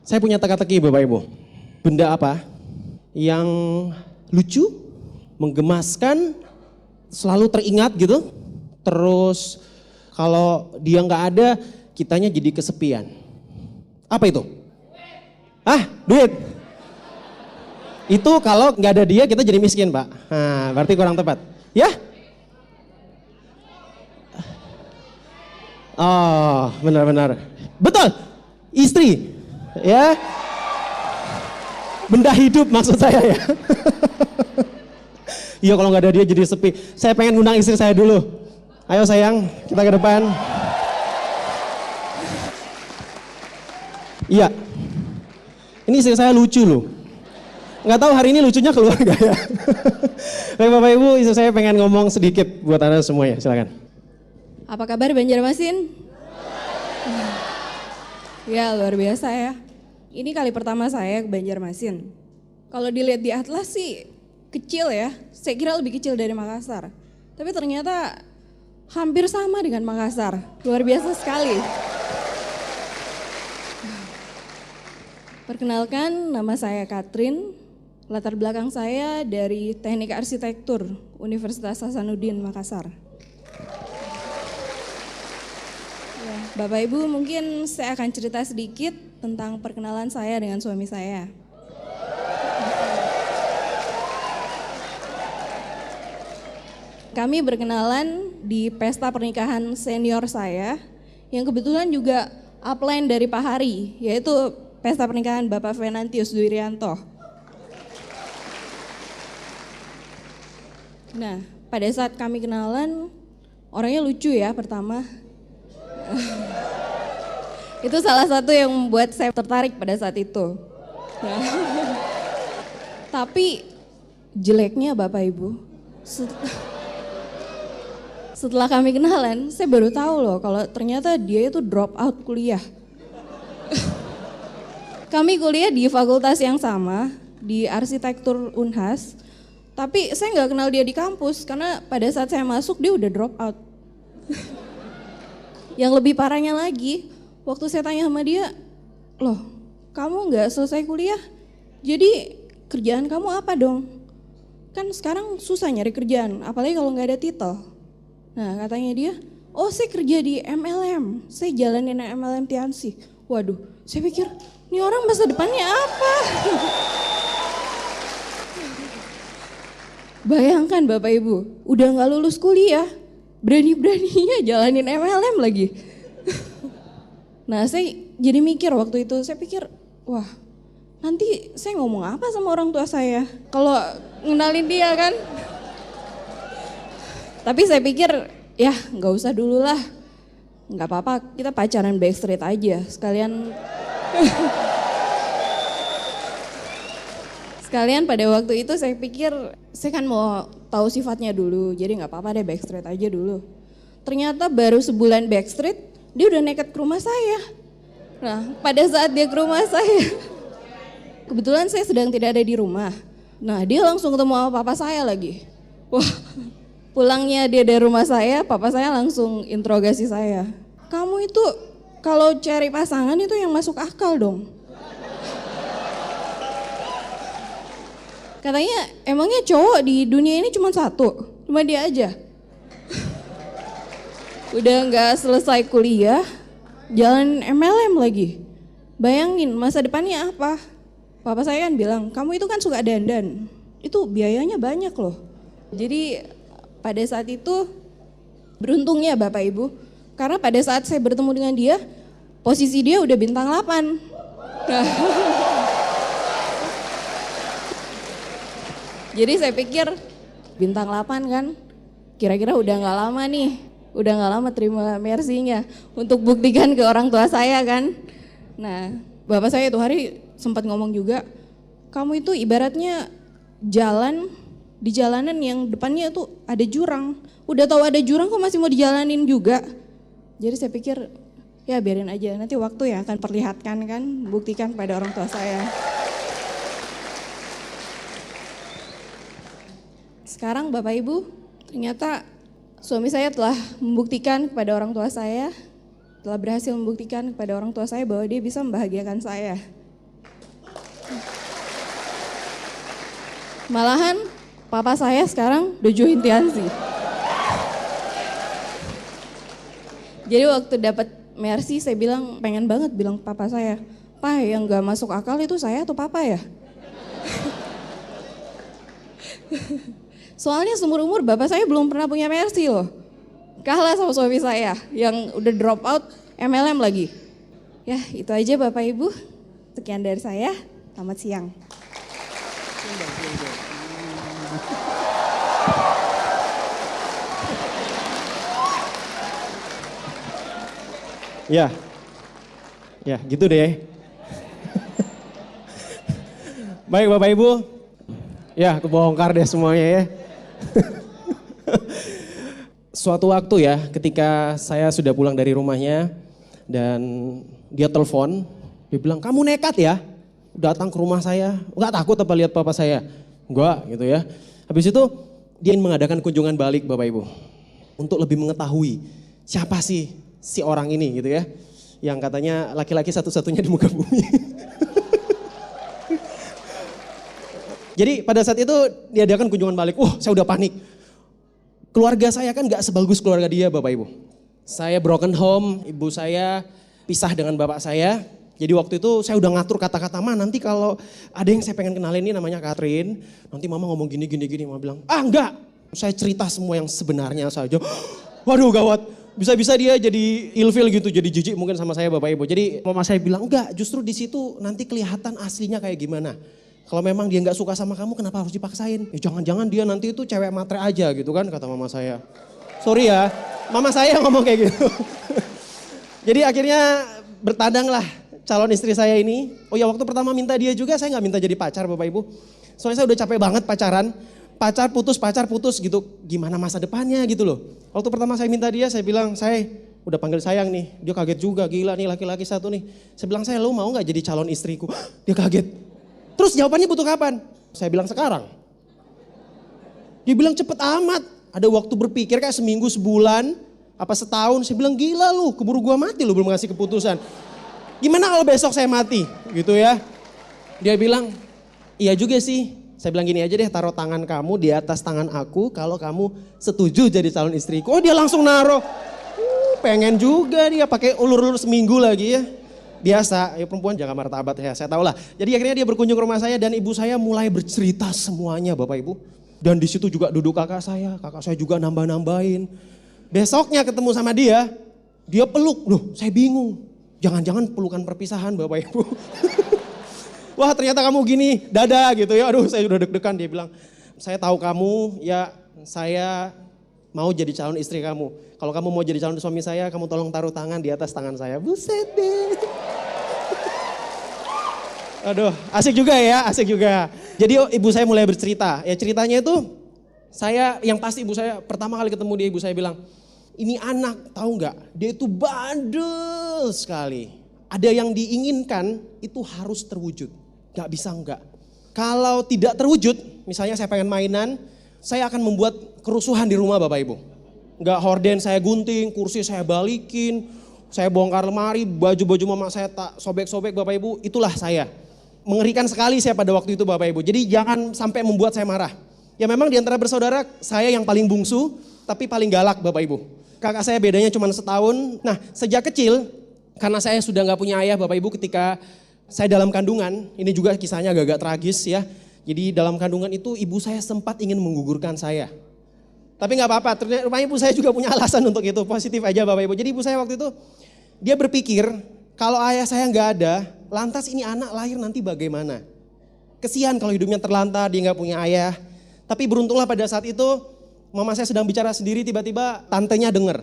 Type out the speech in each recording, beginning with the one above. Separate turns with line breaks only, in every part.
Saya punya teka-teki Bapak Ibu. Benda apa yang lucu, menggemaskan, selalu teringat gitu. Terus kalau dia nggak ada, kitanya jadi kesepian. Apa itu? Duit. Itu kalau nggak ada dia kita jadi miskin Pak. Nah, berarti kurang tepat. Ya? Oh, benar-benar. Betul. Istri. Ya. Benda hidup maksud saya ya. Iya kalau nggak ada dia jadi sepi. Saya pengen ngundang istri saya dulu. Ayo sayang, kita ke depan. Iya. Ini istri saya lucu loh. Nggak tahu hari ini lucunya keluar nggak ya. Baik Bapak Ibu, istri saya pengen ngomong sedikit buat Anda semuanya, silakan.
Apa kabar Banjarmasin? Ya luar biasa ya. Ini kali pertama saya ke Banjarmasin. Kalau dilihat di atlas sih kecil ya. Saya kira lebih kecil dari Makassar. Tapi ternyata hampir sama dengan Makassar. Luar biasa sekali. Perkenalkan, nama saya Katrin. Latar belakang saya dari Teknik Arsitektur Universitas Hasanuddin Makassar. Ya, Bapak Ibu, mungkin saya akan cerita sedikit tentang perkenalan saya dengan suami saya. Kami berkenalan di pesta pernikahan senior saya yang kebetulan juga upline dari Pak Hari, yaitu pesta pernikahan Bapak Venantius Duirianto. Nah, pada saat kami kenalan, orangnya lucu ya pertama. Itu salah satu yang membuat saya tertarik pada saat itu. Nah, tapi jeleknya Bapak Ibu, setelah kami kenalan, saya baru tahu loh kalau ternyata dia itu drop out kuliah. Kami kuliah di fakultas yang sama, di arsitektur Unhas, tapi saya nggak kenal dia di kampus karena pada saat saya masuk dia udah drop out. Yang lebih parahnya lagi, waktu saya tanya sama dia, loh kamu nggak selesai kuliah, jadi kerjaan kamu apa dong? Kan sekarang susah nyari kerjaan, apalagi kalau nggak ada titel. Nah katanya dia, oh saya kerja di MLM, saya jalanin MLM Tiansi. Waduh, saya pikir ini orang masa depannya apa? Bayangkan Bapak Ibu, udah gak lulus kuliah, berani-beraninya jalanin MLM lagi. Nah saya jadi mikir waktu itu, saya pikir wah nanti saya ngomong apa sama orang tua saya kalau ngenalin dia kan. Tapi saya pikir ya gak usah dulu lah, gak apa-apa kita pacaran backstreet aja sekalian. Sekalian pada waktu itu saya pikir saya kan mau tahu sifatnya dulu, jadi nggak apa-apa deh backstreet aja dulu. Ternyata baru sebulan backstreet dia udah nekat ke rumah saya. Nah pada saat dia ke rumah saya, kebetulan saya sedang tidak ada di rumah. Nah dia langsung ketemu sama papa saya lagi. Wah, pulangnya dia dari rumah saya, papa saya langsung interogasi saya. Kamu itu kalau cari pasangan itu yang masuk akal dong. Katanya emangnya cowok di dunia ini cuma satu, cuma dia aja. Udah nggak selesai kuliah, jalan MLM lagi. Bayangin masa depannya apa? Papa saya kan bilang, kamu itu kan suka dandan, itu biayanya banyak loh. Jadi pada saat itu beruntungnya Bapak Ibu, karena pada saat saya bertemu dengan dia, posisi dia udah bintang 8. Nah, jadi saya pikir bintang 8 kan, kira-kira udah gak lama nih, udah gak lama terima mercy-nya untuk buktikan ke orang tua saya kan. Nah bapak saya itu hari sempat ngomong juga, kamu itu ibaratnya jalan di jalanan yang depannya tuh ada jurang, udah tahu ada jurang kok masih mau dijalanin juga. Jadi saya pikir ya biarin aja, nanti waktu yang akan perlihatkan kan, buktikan pada orang tua saya. Sekarang Bapak Ibu, ternyata suami saya telah membuktikan kepada orang tua saya, telah berhasil membuktikan kepada orang tua saya bahwa dia bisa membahagiakan saya. Malahan papa saya sekarang Dojo Intiansi. Jadi waktu dapat Mercy saya bilang pengen banget bilang papa saya, "Pa, yang gak masuk akal itu saya atau papa ya?" Soalnya seumur umur bapak saya belum pernah punya Mercy loh. Kalah sama suami saya yang udah drop out MLM lagi. Ya itu aja Bapak Ibu. Sekian dari saya. Selamat siang.
Ya gitu deh. Baik Bapak Ibu, ya kebongkar deh semuanya ya. Suatu waktu ya ketika saya sudah pulang dari rumahnya dan dia telepon, dia bilang kamu nekat ya datang ke rumah saya, nggak takut apa lihat papa saya? Enggak gitu ya. Habis itu dia ingin mengadakan kunjungan balik Bapak Ibu untuk lebih mengetahui siapa sih si orang ini gitu ya. Yang katanya laki-laki satu-satunya di muka bumi. Jadi pada saat itu diadakan kunjungan balik, saya udah panik. Keluarga saya kan gak sebagus keluarga dia Bapak Ibu. Saya broken home, ibu saya pisah dengan bapak saya. Jadi waktu itu saya udah ngatur kata-kata, "Ma nanti kalau ada yang saya pengen kenalin ini namanya Catherine. Nanti mama ngomong gini. Mama bilang, enggak. Saya cerita semua yang sebenarnya saja. Waduh gawat, bisa-bisa dia jadi ilfil gitu, jadi jijik mungkin sama saya Bapak Ibu. Jadi mama saya bilang, enggak justru di situ nanti kelihatan aslinya kayak gimana. Kalau memang dia nggak suka sama kamu, kenapa harus dipaksain? Jangan-jangan dia nanti itu cewek matre aja gitu kan, kata mama saya. Sorry ya, mama saya ngomong kayak gitu. Jadi akhirnya bertandanglah calon istri saya ini. Oh ya waktu pertama minta dia juga, saya nggak minta jadi pacar Bapak Ibu. Soalnya saya udah capek banget pacaran. Pacar putus gitu. Gimana masa depannya gitu loh. Waktu pertama saya minta dia, saya bilang, saya udah panggil sayang nih. Dia kaget juga, gila nih laki-laki satu nih. Saya bilang, lu mau gak jadi calon istriku? Dia kaget. Terus jawabannya butuh kapan? Saya bilang sekarang. Dia bilang cepet amat. Ada waktu berpikir kayak seminggu, sebulan, apa setahun. Saya bilang gila lu, keburu gua mati lu belum ngasih keputusan. Gimana kalau besok saya mati? Gitu ya. Dia bilang, iya juga sih. Saya bilang gini aja deh, taruh tangan kamu di atas tangan aku kalau kamu setuju jadi calon istriku. Oh dia langsung naruh. Pengen juga dia pakai ulur-ulur seminggu lagi ya. Biasa, ya perempuan jaga martabat ya, saya tahu lah. Jadi akhirnya dia berkunjung ke rumah saya dan ibu saya mulai bercerita semuanya Bapak Ibu. Dan di situ juga duduk kakak saya juga nambah-nambahin. Besoknya ketemu sama dia peluk. Loh saya bingung, jangan-jangan pelukan perpisahan Bapak Ibu. Wah ternyata kamu gini, dada gitu ya, aduh saya udah deg-degan. Dia bilang, saya tahu kamu, ya saya mau jadi calon istri kamu. Kalau kamu mau jadi calon suami saya, kamu tolong taruh tangan di atas tangan saya. Buset deh. Aduh, asik juga ya, asik juga. Jadi ibu saya mulai bercerita. Ya ceritanya itu, yang pasti ibu saya pertama kali ketemu dia, ibu saya bilang, ini anak tahu nggak? Dia itu bandel sekali. Ada yang diinginkan itu harus terwujud. Gak bisa enggak. Kalau tidak terwujud, misalnya saya pengen mainan, saya akan membuat kerusuhan di rumah Bapak Ibu. Enggak horden saya gunting, kursi saya balikin, saya bongkar lemari, baju-baju mama saya tak sobek-sobek Bapak Ibu, itulah saya. Mengerikan sekali saya pada waktu itu Bapak Ibu. Jadi jangan sampai membuat saya marah. Ya memang di antara bersaudara saya yang paling bungsu, tapi paling galak Bapak Ibu. Kakak saya bedanya cuma setahun. Nah sejak kecil, karena saya sudah gak punya ayah Bapak Ibu ketika saya dalam kandungan, ini juga kisahnya agak tragis ya. Jadi dalam kandungan itu ibu saya sempat ingin menggugurkan saya. Tapi gak apa-apa, ternyata rupanya ibu saya juga punya alasan untuk itu, positif aja Bapak Ibu. Jadi ibu saya waktu itu, dia berpikir kalau ayah saya gak ada, lantas ini anak lahir nanti bagaimana? Kesian kalau hidupnya terlantar, dia gak punya ayah. Tapi beruntunglah pada saat itu, mama saya sedang bicara sendiri, tiba-tiba tantenya dengar.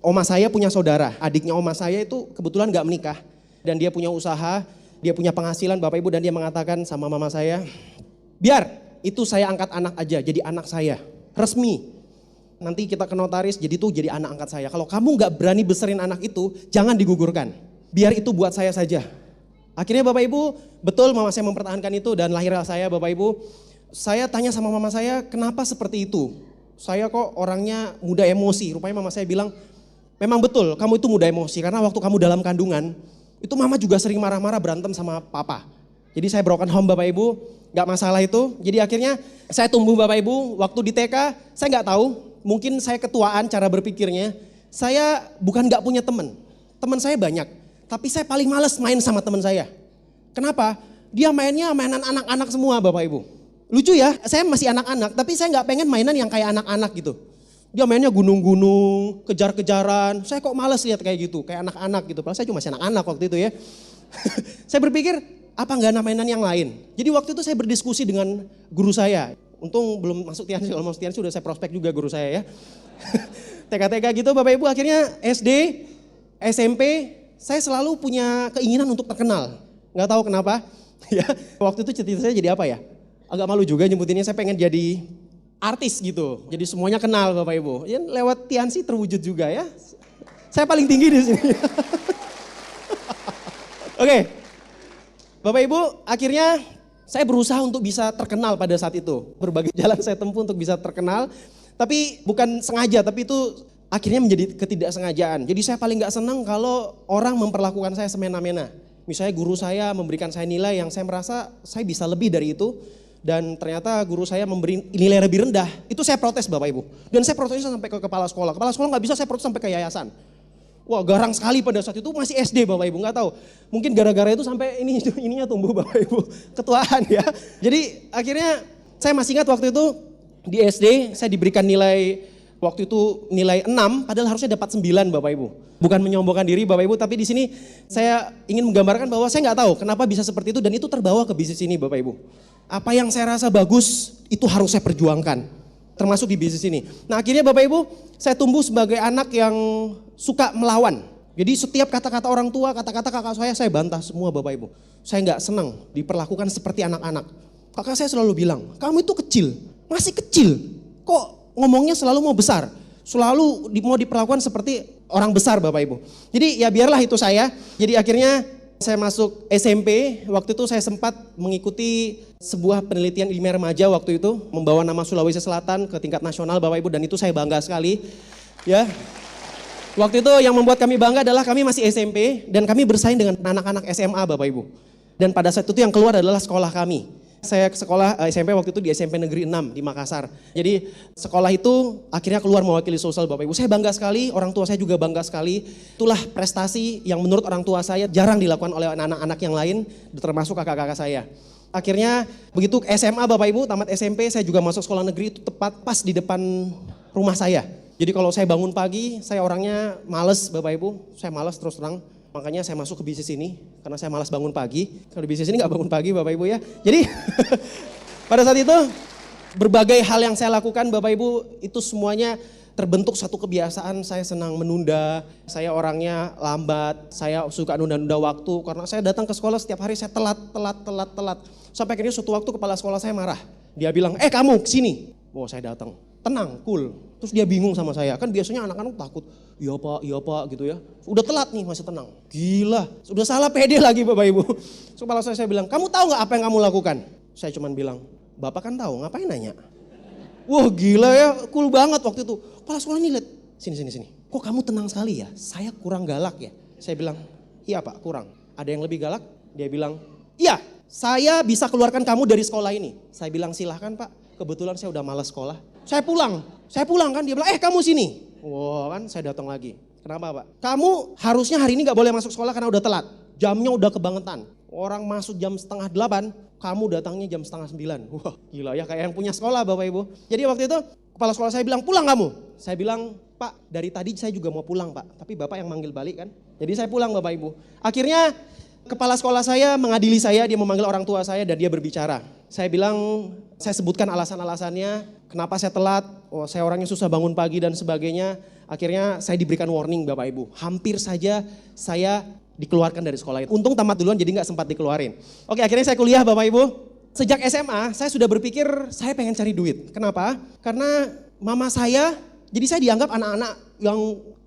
Oma saya punya saudara, adiknya oma saya itu kebetulan gak menikah. Dan dia punya usaha, dia punya penghasilan Bapak Ibu, dan dia mengatakan sama mama saya, biar itu saya angkat anak aja, jadi anak saya, resmi. Nanti kita ke notaris, jadi anak angkat saya. Kalau kamu gak berani besarin anak itu, jangan digugurkan. Biar itu buat saya saja. Akhirnya Bapak Ibu, betul mama saya mempertahankan itu dan lahirlah saya Bapak Ibu. Saya tanya sama mama saya, kenapa seperti itu? Saya kok orangnya mudah emosi, rupanya mama saya bilang, memang betul kamu itu mudah emosi karena waktu kamu dalam kandungan, itu mama juga sering marah-marah berantem sama papa. Jadi saya broken home Bapak Ibu, gak masalah itu. Jadi akhirnya saya tumbuh Bapak Ibu, waktu di TK saya gak tahu, mungkin saya ketuaan cara berpikirnya. Saya bukan gak punya teman saya banyak. Tapi saya paling males main sama teman saya. Kenapa? Dia mainnya mainan anak-anak semua Bapak Ibu. Lucu ya, saya masih anak-anak tapi saya gak pengen mainan yang kayak anak-anak gitu. Dia mainnya gunung-gunung, kejar-kejaran. Saya kok males lihat kayak gitu, kayak anak-anak gitu. Padahal saya cuma masih anak-anak waktu itu ya. Saya berpikir, apa enggak ada mainan yang lain? Jadi waktu itu saya berdiskusi dengan guru saya. Untung belum masuk Tiansi, kalau masuk Tiansi udah saya prospek juga guru saya ya. TK-TK gitu Bapak Ibu, akhirnya SD, SMP, saya selalu punya keinginan untuk terkenal. Nggak tahu kenapa. Ya, waktu itu cita-cita saya jadi apa ya? Agak malu juga nyebutinnya, saya pengen jadi artis gitu. Jadi semuanya kenal Bapak Ibu. Ya, lewat Tiansi terwujud juga ya. Saya paling tinggi di sini. Oke. Bapak Ibu, akhirnya saya berusaha untuk bisa terkenal pada saat itu. Berbagai jalan saya tempuh untuk bisa terkenal. Tapi bukan sengaja, tapi itu akhirnya menjadi ketidaksengajaan. Jadi saya paling gak senang kalau orang memperlakukan saya semena-mena. Misalnya guru saya memberikan saya nilai yang saya merasa saya bisa lebih dari itu. Dan ternyata guru saya memberi nilai lebih rendah. Itu saya protes Bapak Ibu. Dan saya protesnya sampai ke kepala sekolah. Kepala sekolah gak bisa, saya protes sampai ke yayasan. Wah garang sekali pada saat itu, masih SD Bapak Ibu, gak tahu. Mungkin gara-gara itu sampai ininya tumbuh Bapak Ibu, ketuaan ya. Jadi akhirnya saya masih ingat waktu itu di SD saya diberikan nilai, waktu itu nilai 6 padahal harusnya dapat 9 Bapak Ibu. Bukan menyombongkan diri Bapak Ibu, tapi di sini saya ingin menggambarkan bahwa saya gak tahu kenapa bisa seperti itu dan itu terbawa ke bisnis ini Bapak Ibu. Apa yang saya rasa bagus itu harus saya perjuangkan, termasuk di bisnis ini. Nah akhirnya Bapak Ibu, saya tumbuh sebagai anak yang suka melawan. Jadi setiap kata-kata orang tua, kata-kata kakak saya bantah semua Bapak Ibu. Saya gak senang diperlakukan seperti anak-anak. Kakak saya selalu bilang, kamu itu kecil, masih kecil. Kok ngomongnya selalu mau besar? Selalu mau diperlakukan seperti orang besar Bapak Ibu. Jadi ya biarlah itu saya. Jadi akhirnya saya masuk SMP, waktu itu saya sempat mengikuti sebuah penelitian ilmiah remaja waktu itu, membawa nama Sulawesi Selatan ke tingkat nasional Bapak Ibu, dan itu saya bangga sekali. Ya, waktu itu yang membuat kami bangga adalah kami masih SMP dan kami bersaing dengan anak-anak SMA Bapak Ibu. Dan pada saat itu yang keluar adalah sekolah kami. Saya sekolah SMP waktu itu di SMP Negeri 6 di Makassar. Jadi sekolah itu akhirnya keluar mewakili sosial Bapak Ibu. Saya bangga sekali, orang tua saya juga bangga sekali. Itulah prestasi yang menurut orang tua saya jarang dilakukan oleh anak-anak yang lain, termasuk kakak-kakak saya. Akhirnya begitu SMA Bapak Ibu, tamat SMP saya juga masuk sekolah negeri, itu tepat pas di depan rumah saya. Jadi kalau saya bangun pagi, saya orangnya males Bapak Ibu, saya males terus terang. Makanya saya masuk ke bisnis ini, karena saya malas bangun pagi. Kalau di bisnis ini gak bangun pagi Bapak Ibu ya. Jadi pada saat itu berbagai hal yang saya lakukan Bapak Ibu itu semuanya terbentuk satu kebiasaan. Saya senang menunda, saya orangnya lambat, saya suka nunda-nunda waktu. Karena saya datang ke sekolah setiap hari saya telat. Sampai akhirnya suatu waktu kepala sekolah saya marah. Dia bilang, kamu kesini. Oh saya datang, tenang, cool. Terus dia bingung sama saya, kan biasanya anak-anak takut, iya pak gitu ya. Udah telat nih masih tenang, gila. Udah salah pede lagi Bapak Ibu. So, kepala saya bilang, kamu tahu gak apa yang kamu lakukan? Saya cuman bilang, Bapak kan tahu, ngapain nanya? Wah gila ya, cool banget waktu itu. Kepala sekolah ini lihat, sini. Kok kamu tenang sekali ya, saya kurang galak ya? Saya bilang, iya pak kurang. Ada yang lebih galak? Dia bilang, iya saya bisa keluarkan kamu dari sekolah ini. Saya bilang silahkan pak, kebetulan saya udah malas sekolah. Saya pulang kan, dia bilang kamu sini. Wah kan saya datang lagi. Kenapa pak? Kamu harusnya hari ini gak boleh masuk sekolah karena udah telat. Jamnya udah kebangetan. Orang masuk jam 7:30, kamu datangnya jam 8:30. Wah gila ya, kayak yang punya sekolah Bapak Ibu. Jadi waktu itu kepala sekolah saya bilang, pulang kamu. Saya bilang, Pak dari tadi saya juga mau pulang Pak. Tapi Bapak yang manggil balik kan. Jadi saya pulang Bapak Ibu. Akhirnya kepala sekolah saya mengadili saya, dia memanggil orang tua saya dan dia berbicara. Saya bilang, saya sebutkan alasan-alasannya, kenapa saya telat, saya orangnya susah bangun pagi dan sebagainya. Akhirnya saya diberikan warning Bapak Ibu. Hampir saja saya dikeluarkan dari sekolah itu. Untung tamat duluan jadi gak sempat dikeluarin. Oke akhirnya saya kuliah Bapak Ibu. Sejak SMA saya sudah berpikir saya pengen cari duit. Kenapa? Karena mama saya, jadi saya dianggap anak-anak yang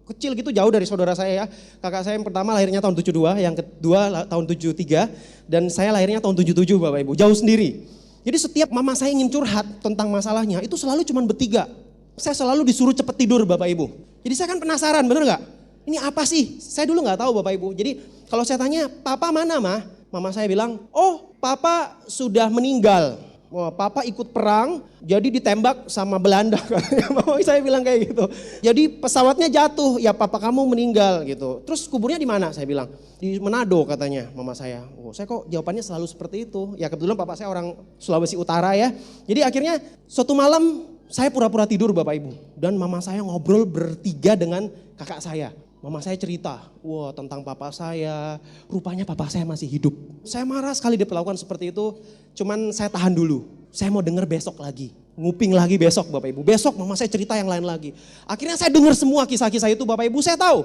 kecil gitu jauh dari saudara saya ya. Kakak saya yang pertama lahirnya tahun 72, yang kedua tahun 73, dan saya lahirnya tahun 77 Bapak Ibu, jauh sendiri. Jadi setiap mama saya ingin curhat tentang masalahnya, itu selalu cuma bertiga. Saya selalu disuruh cepet tidur Bapak Ibu. Jadi saya kan penasaran, bener gak? Ini apa sih? Saya dulu gak tahu Bapak Ibu. Jadi kalau saya tanya, papa mana mah? Mama saya bilang, oh Papa sudah meninggal. Wah, Papa ikut perang, jadi ditembak sama Belanda. Mama saya bilang kayak gitu. Jadi pesawatnya jatuh, ya Papa kamu meninggal gitu. Terus kuburnya di mana? Saya bilang di Manado katanya mama saya. Oh, saya kok jawabannya selalu seperti itu. Ya kebetulan Papa saya orang Sulawesi Utara ya. Jadi akhirnya suatu malam saya pura-pura tidur Bapak Ibu. Dan mama saya ngobrol bertiga dengan kakak saya. Mama saya cerita, wah tentang papa saya, rupanya papa saya masih hidup. Saya marah sekali diperlakukan seperti itu, cuman saya tahan dulu. Saya mau dengar besok lagi, nguping lagi besok Bapak Ibu. Besok mama saya cerita yang lain lagi. Akhirnya saya dengar semua kisah-kisah itu Bapak Ibu, saya tahu.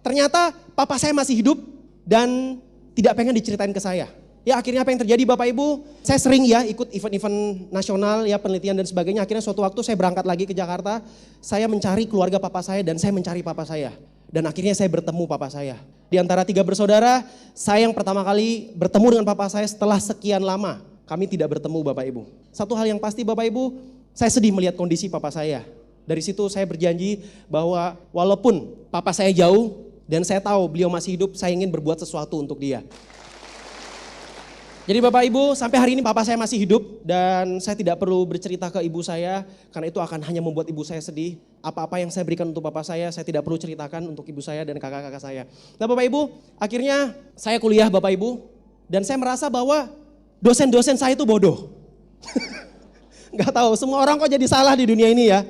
Ternyata papa saya masih hidup dan tidak pengen diceritain ke saya. Ya akhirnya apa yang terjadi Bapak Ibu, saya sering ya ikut event-event nasional ya penelitian dan sebagainya. Akhirnya suatu waktu saya berangkat lagi ke Jakarta, saya mencari keluarga papa saya dan saya mencari papa saya. Dan akhirnya saya bertemu papa saya. Di antara 3 bersaudara, saya yang pertama kali bertemu dengan papa saya setelah sekian lama. Kami tidak bertemu Bapak Ibu. Satu hal yang pasti Bapak Ibu, saya sedih melihat kondisi papa saya. Dari situ saya berjanji bahwa walaupun papa saya jauh dan saya tahu beliau masih hidup, saya ingin berbuat sesuatu untuk dia. Jadi Bapak Ibu, sampai hari ini papa saya masih hidup dan saya tidak perlu bercerita ke ibu saya karena itu akan hanya membuat ibu saya sedih. Apa-apa yang saya berikan untuk papa saya tidak perlu ceritakan untuk ibu saya dan kakak-kakak saya. Nah Bapak Ibu, akhirnya saya kuliah Bapak Ibu dan saya merasa bahwa dosen-dosen saya itu bodoh. Gak tahu, semua orang kok jadi salah di dunia ini ya.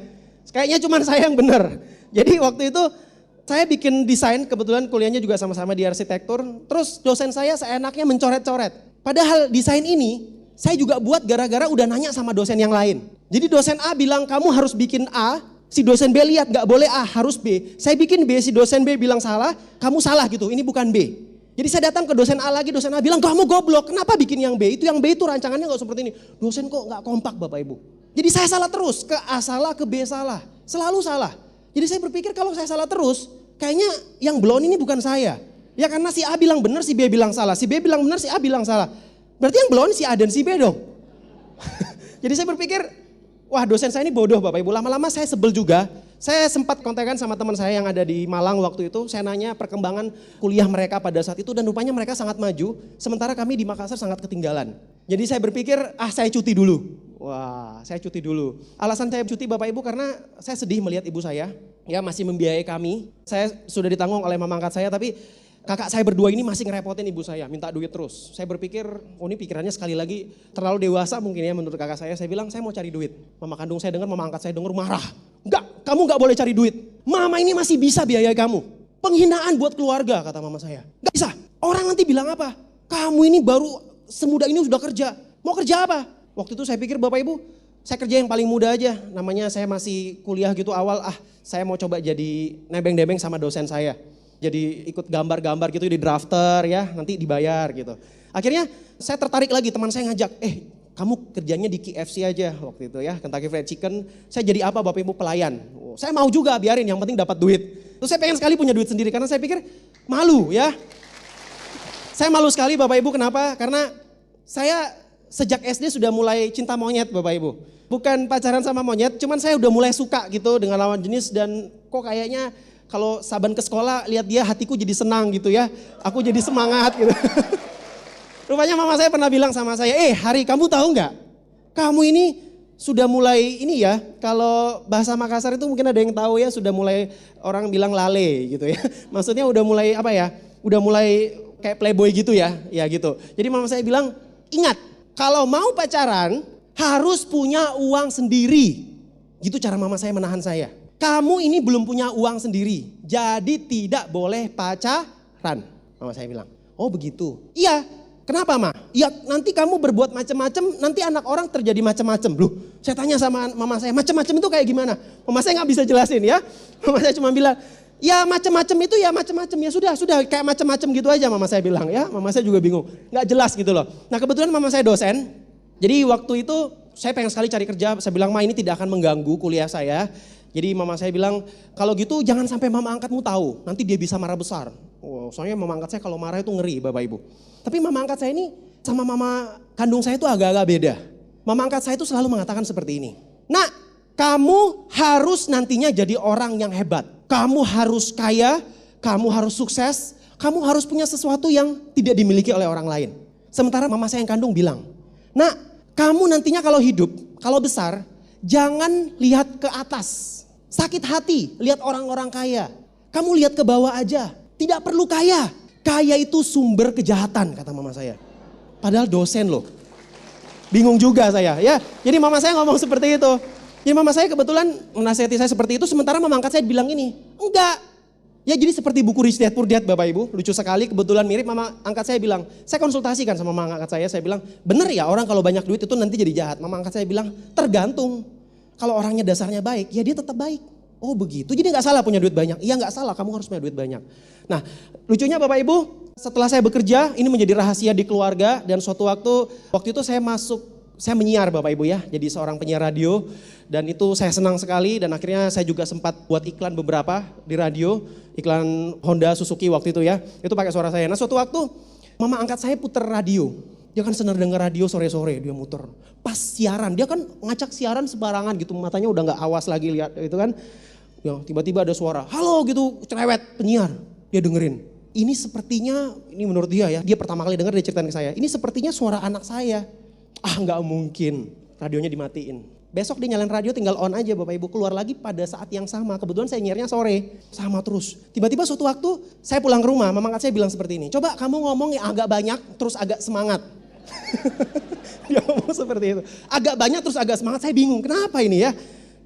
Kayaknya cuma saya yang benar. Jadi waktu itu saya bikin desain, kebetulan kuliahnya juga sama-sama di arsitektur. Terus dosen saya seenaknya mencoret-coret. Padahal desain ini saya juga buat gara-gara udah nanya sama dosen yang lain. Jadi dosen A bilang kamu harus bikin A, si dosen B lihat gak boleh A, harus B. Saya bikin B, si dosen B bilang salah, kamu salah gitu, ini bukan B. Jadi saya datang ke dosen A lagi, dosen A bilang kamu goblok, kenapa bikin yang B? Itu yang B itu rancangannya gak seperti ini. Dosen kok gak kompak Bapak Ibu. Jadi saya salah terus, ke A salah, ke B salah, selalu salah. Jadi saya berpikir kalau saya salah terus, kayaknya yang blown ini bukan saya. Ya karena si A bilang benar, si B bilang salah. Si B bilang benar, si A bilang salah. Berarti yang blown si A dan si B dong. Jadi saya berpikir, wah dosen saya ini bodoh Bapak Ibu. Lama-lama saya sebel juga. Saya sempat kontekan sama teman saya yang ada di Malang waktu itu. Saya nanya perkembangan kuliah mereka pada saat itu dan rupanya mereka sangat maju. Sementara kami di Makassar sangat ketinggalan. Jadi saya berpikir, saya cuti dulu. Wah, saya cuti dulu. Alasan saya cuti Bapak Ibu karena saya sedih melihat ibu saya. Ya masih membiayai kami. Saya sudah ditanggung oleh mama angkat saya tapi kakak saya berdua ini masih ngerepotin ibu saya, minta duit terus. Saya berpikir, oh ini pikirannya sekali lagi terlalu dewasa mungkin ya menurut kakak saya. Saya bilang, saya mau cari duit. Mama kandung saya dengar, mama angkat saya dengar marah. Enggak, kamu enggak boleh cari duit. Mama ini masih bisa biayai kamu. Penghinaan buat keluarga kata mama saya. Enggak bisa, orang nanti bilang apa? Kamu ini baru semuda ini sudah kerja. Mau kerja apa? Waktu itu saya pikir Bapak Ibu, saya kerja yang paling muda aja. Namanya saya masih kuliah gitu awal, saya mau coba jadi nebeng-nebeng sama dosen saya. Jadi ikut gambar-gambar gitu di drafter ya, nanti dibayar gitu. Akhirnya saya tertarik lagi, teman saya ngajak, kamu kerjanya di KFC aja waktu itu ya, Kentucky Fried Chicken. Saya jadi apa Bapak Ibu, pelayan. Saya mau juga biarin, yang penting dapat duit. Terus saya pengen sekali punya duit sendiri karena saya pikir malu ya. Saya malu sekali Bapak Ibu, kenapa? Karena saya sejak SD sudah mulai cinta monyet Bapak Ibu. Bukan pacaran sama monyet, cuman saya udah mulai suka gitu dengan lawan jenis dan kok kayaknya kalau Saban ke sekolah lihat dia hatiku jadi senang gitu ya. Aku jadi semangat gitu. Rupanya mama saya pernah bilang sama saya, Hari kamu tahu nggak? Kamu ini sudah mulai ini ya, kalau bahasa Makassar itu mungkin ada yang tahu ya, sudah mulai orang bilang lale gitu ya. Maksudnya udah mulai apa ya, udah mulai kayak playboy gitu ya gitu. Jadi mama saya bilang, ingat kalau mau pacaran harus punya uang sendiri. Gitu cara mama saya menahan saya. Kamu ini belum punya uang sendiri, jadi tidak boleh pacaran. Mama saya bilang, oh begitu. Iya, kenapa Ma? Ya nanti kamu berbuat macam-macam, nanti anak orang terjadi macam-macam. Loh, saya tanya sama mama saya, macam-macam itu kayak gimana? Mama saya nggak bisa jelasin ya. Mama saya cuma bilang, ya macam-macam itu ya macam-macam. Ya sudah kayak macam-macam gitu aja mama saya bilang ya. Mama saya juga bingung, nggak jelas gitu loh. Nah kebetulan mama saya dosen, jadi waktu itu saya pengen sekali cari kerja. Saya bilang, Ma ini tidak akan mengganggu kuliah saya. Jadi mama saya bilang, kalau gitu jangan sampai mama angkatmu tahu, nanti dia bisa marah besar. Soalnya mama angkat saya kalau marah itu ngeri Bapak Ibu. Tapi mama angkat saya ini sama mama kandung saya itu agak-agak beda. Mama angkat saya itu selalu mengatakan seperti ini. Nak, kamu harus nantinya jadi orang yang hebat. Kamu harus kaya, kamu harus sukses, kamu harus punya sesuatu yang tidak dimiliki oleh orang lain. Sementara mama saya yang kandung bilang, "Nak, kamu nantinya kalau hidup, kalau besar, jangan lihat ke atas. Sakit hati, lihat orang-orang kaya. Kamu lihat ke bawah aja, tidak perlu kaya. Kaya itu sumber kejahatan," kata mama saya. Padahal dosen loh. Bingung juga saya ya. Jadi mama saya ngomong seperti itu. Jadi mama saya kebetulan menasihati saya seperti itu, sementara mama angkat saya bilang ini, "Enggak." Ya jadi seperti buku Rich Dad Poor Dad Bapak Ibu, lucu sekali kebetulan mirip mama angkat saya bilang, saya konsultasikan sama mama angkat saya bilang, "Bener ya orang kalau banyak duit itu nanti jadi jahat?" Mama angkat saya bilang, "Tergantung. Kalau orangnya dasarnya baik, ya dia tetap baik." Oh begitu, jadi gak salah punya duit banyak. Iya gak salah, kamu harus punya duit banyak. Nah lucunya Bapak Ibu, setelah saya bekerja, ini menjadi rahasia di keluarga dan suatu waktu itu saya menyiar Bapak Ibu ya, jadi seorang penyiar radio dan itu saya senang sekali dan akhirnya saya juga sempat buat iklan beberapa di radio, iklan Honda Suzuki waktu itu ya, itu pakai suara saya. Nah suatu waktu mama angkat saya puter radio, dia kan senang denger radio sore-sore dia muter. Pas siaran, dia kan ngacak siaran sembarangan gitu, matanya udah gak awas lagi lihat itu kan. Ya, tiba-tiba ada suara, "Halo," gitu, cerewet penyiar, dia dengerin. Ini sepertinya, ini menurut dia ya, dia pertama kali denger dia ceritain ke saya, "Ini sepertinya suara anak saya." Ah nggak mungkin, radionya dimatiin. Besok dia nyalain radio tinggal on aja Bapak Ibu, keluar lagi pada saat yang sama. Kebetulan saya nyiarnya sore, sama terus. Tiba-tiba suatu waktu saya pulang ke rumah, mama angkat saya bilang seperti ini, "Coba kamu ngomong yang agak banyak terus agak semangat." Dia ngomong seperti itu, agak banyak terus agak semangat, saya bingung kenapa ini ya.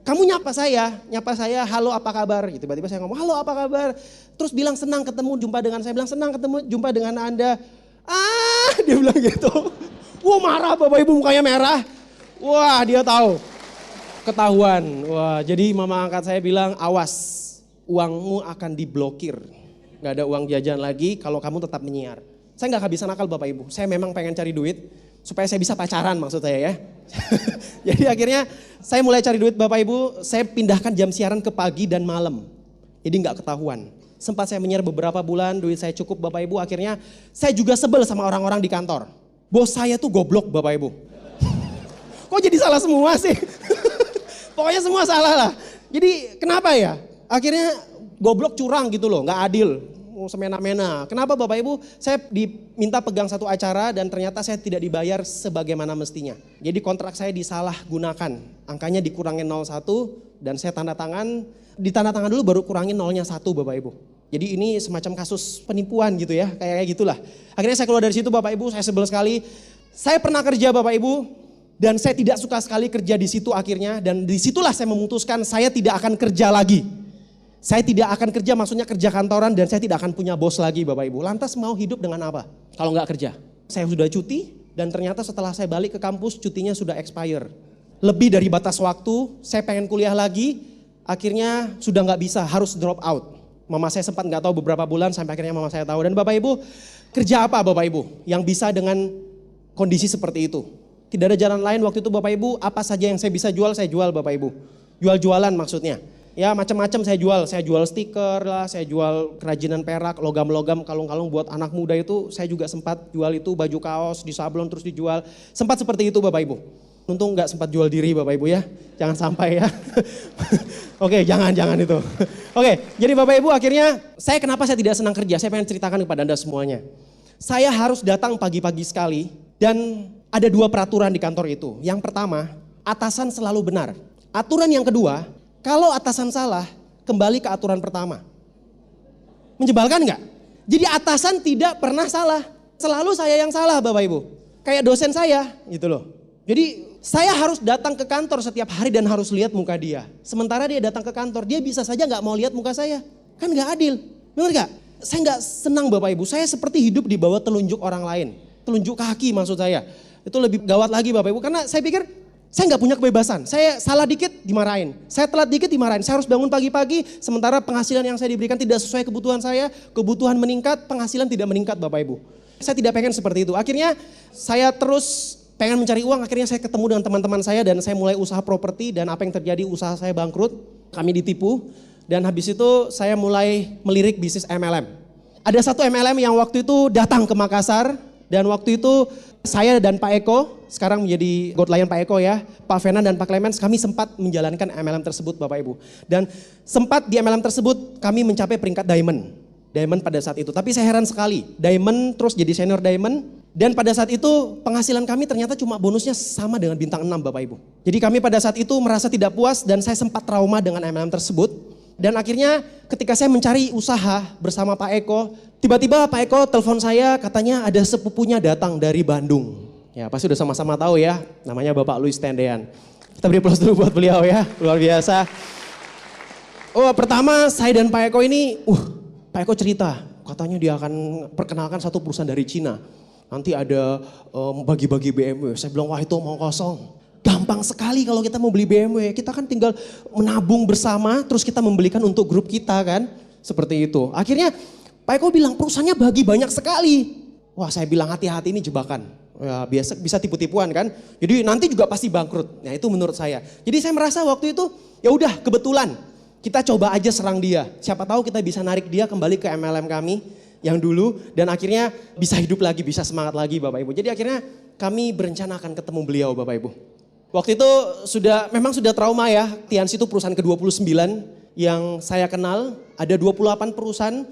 "Kamu nyapa saya, halo apa kabar?" Gitu. Tiba-tiba saya ngomong, "Halo apa kabar?" Terus bilang, "Senang ketemu jumpa dengan," saya bilang, "Senang ketemu jumpa dengan Anda." "Ah," dia bilang gitu. Wah marah Bapak Ibu, mukanya merah. Wah dia tahu, ketahuan. Wah jadi mama angkat saya bilang, "Awas, uangmu akan diblokir. Gak ada uang jajan lagi kalau kamu tetap menyiar." Saya gak kehabisan akal Bapak Ibu, saya memang pengen cari duit supaya saya bisa pacaran maksud saya ya. Jadi akhirnya saya mulai cari duit Bapak Ibu, saya pindahkan jam siaran ke pagi dan malam. Jadi gak ketahuan. Sempat saya menyiar beberapa bulan, duit saya cukup Bapak Ibu, akhirnya saya juga sebel sama orang-orang di kantor. Bos saya tuh goblok Bapak Ibu. Kok jadi salah semua sih? Pokoknya semua salah lah. Jadi kenapa ya? Akhirnya goblok curang gitu loh, gak adil. Semena-mena. Kenapa Bapak Ibu? Saya diminta pegang satu acara dan ternyata saya tidak dibayar sebagaimana mestinya. Jadi kontrak saya disalah gunakan. Angkanya dikurangin 01 dan saya tanda tangan. Ditanda tangan dulu baru kurangin 0-nya 1 Bapak Ibu. Jadi ini semacam kasus penipuan gitu ya. Kayak gitulah. Akhirnya saya keluar dari situ Bapak Ibu, saya sebel sekali. Saya pernah kerja Bapak Ibu dan saya tidak suka sekali kerja di situ akhirnya. Dan disitulah saya memutuskan saya tidak akan kerja lagi. Saya tidak akan kerja, maksudnya kerja kantoran dan saya tidak akan punya bos lagi Bapak Ibu. Lantas mau hidup dengan apa kalau nggak kerja? Saya sudah cuti dan ternyata setelah saya balik ke kampus cutinya sudah expire. Lebih dari batas waktu, saya pengen kuliah lagi, akhirnya sudah nggak bisa, harus drop out. Mama saya sempat nggak tahu beberapa bulan sampai akhirnya mama saya tahu. Dan Bapak Ibu, kerja apa Bapak Ibu yang bisa dengan kondisi seperti itu? Tidak ada jalan lain waktu itu Bapak Ibu, apa saja yang saya bisa jual, saya jual Bapak Ibu. Jual-jualan maksudnya. Ya macam-macam saya jual stiker lah, saya jual kerajinan perak, logam-logam, kalung-kalung buat anak muda itu saya juga sempat jual itu, baju kaos di sablon terus dijual. Sempat seperti itu Bapak Ibu. Untung nggak sempat jual diri Bapak Ibu ya, jangan sampai ya. Oke jangan itu. Oke jadi Bapak Ibu akhirnya kenapa saya tidak senang kerja, saya pengen ceritakan kepada Anda semuanya. Saya harus datang pagi-pagi sekali dan ada 2 peraturan di kantor itu. Yang pertama, atasan selalu benar. Aturan yang kedua, kalau atasan salah, kembali ke aturan pertama. Menjebalkan enggak? Jadi atasan tidak pernah salah. Selalu saya yang salah Bapak Ibu. Kayak dosen saya gitu loh. Jadi saya harus datang ke kantor setiap hari dan harus lihat muka dia. Sementara dia datang ke kantor, dia bisa saja gak mau lihat muka saya. Kan gak adil, benar gak? Saya gak senang Bapak Ibu, saya seperti hidup di bawah telunjuk orang lain. Telunjuk kaki maksud saya. Itu lebih gawat lagi Bapak Ibu, karena saya pikir saya nggak punya kebebasan, saya salah dikit dimarahin, saya telat dikit dimarahin, saya harus bangun pagi-pagi sementara penghasilan yang saya diberikan tidak sesuai kebutuhan saya, kebutuhan meningkat, penghasilan tidak meningkat Bapak Ibu. Saya tidak pengen seperti itu, akhirnya saya terus pengen mencari uang, akhirnya saya ketemu dengan teman-teman saya dan saya mulai usaha properti dan apa yang terjadi usaha saya bangkrut, kami ditipu dan habis itu saya mulai melirik bisnis MLM. Ada satu MLM yang waktu itu datang ke Makassar dan waktu itu saya dan Pak Eko, sekarang menjadi God Lion Pak Eko ya, Pak Fenan dan Pak Clemens, kami sempat menjalankan MLM tersebut Bapak Ibu. Dan sempat di MLM tersebut kami mencapai peringkat Diamond pada saat itu. Tapi saya heran sekali, Diamond terus jadi senior Diamond, Dan pada saat itu penghasilan kami ternyata cuma bonusnya sama dengan bintang 6 Bapak Ibu. Jadi kami pada saat itu merasa tidak puas dan saya sempat trauma dengan MLM tersebut. Dan akhirnya ketika saya mencari usaha bersama Pak Eko, tiba-tiba Pak Eko telepon saya katanya ada sepupunya datang dari Bandung. Ya pasti udah sama-sama tahu ya, namanya Bapak Luis Tendean. Kita beri aplaus dulu buat beliau ya, luar biasa. Oh pertama saya dan Pak Eko ini, Pak Eko cerita katanya dia akan perkenalkan satu perusahaan dari Cina. Nanti ada bagi-bagi BMW. Saya bilang wah itu mau kosong. Gampang sekali kalau kita mau beli BMW. Kita kan tinggal menabung bersama terus kita membelikan untuk grup kita kan. Seperti itu. Akhirnya Pak Eko bilang perusahaannya bagi banyak sekali. Wah saya bilang hati-hati ini jebakan. Ya, biasa bisa tipu-tipuan kan. Jadi nanti juga pasti bangkrut. Nah itu menurut saya. Jadi saya merasa waktu itu ya udah kebetulan. Kita coba aja serang dia. Siapa tahu kita bisa narik dia kembali ke MLM kami yang dulu dan akhirnya bisa hidup lagi, bisa semangat lagi Bapak Ibu. Jadi akhirnya kami berencana akan ketemu beliau Bapak Ibu. Waktu itu memang sudah trauma ya, Tiansi itu perusahaan ke-29 yang saya kenal. Ada 28 perusahaan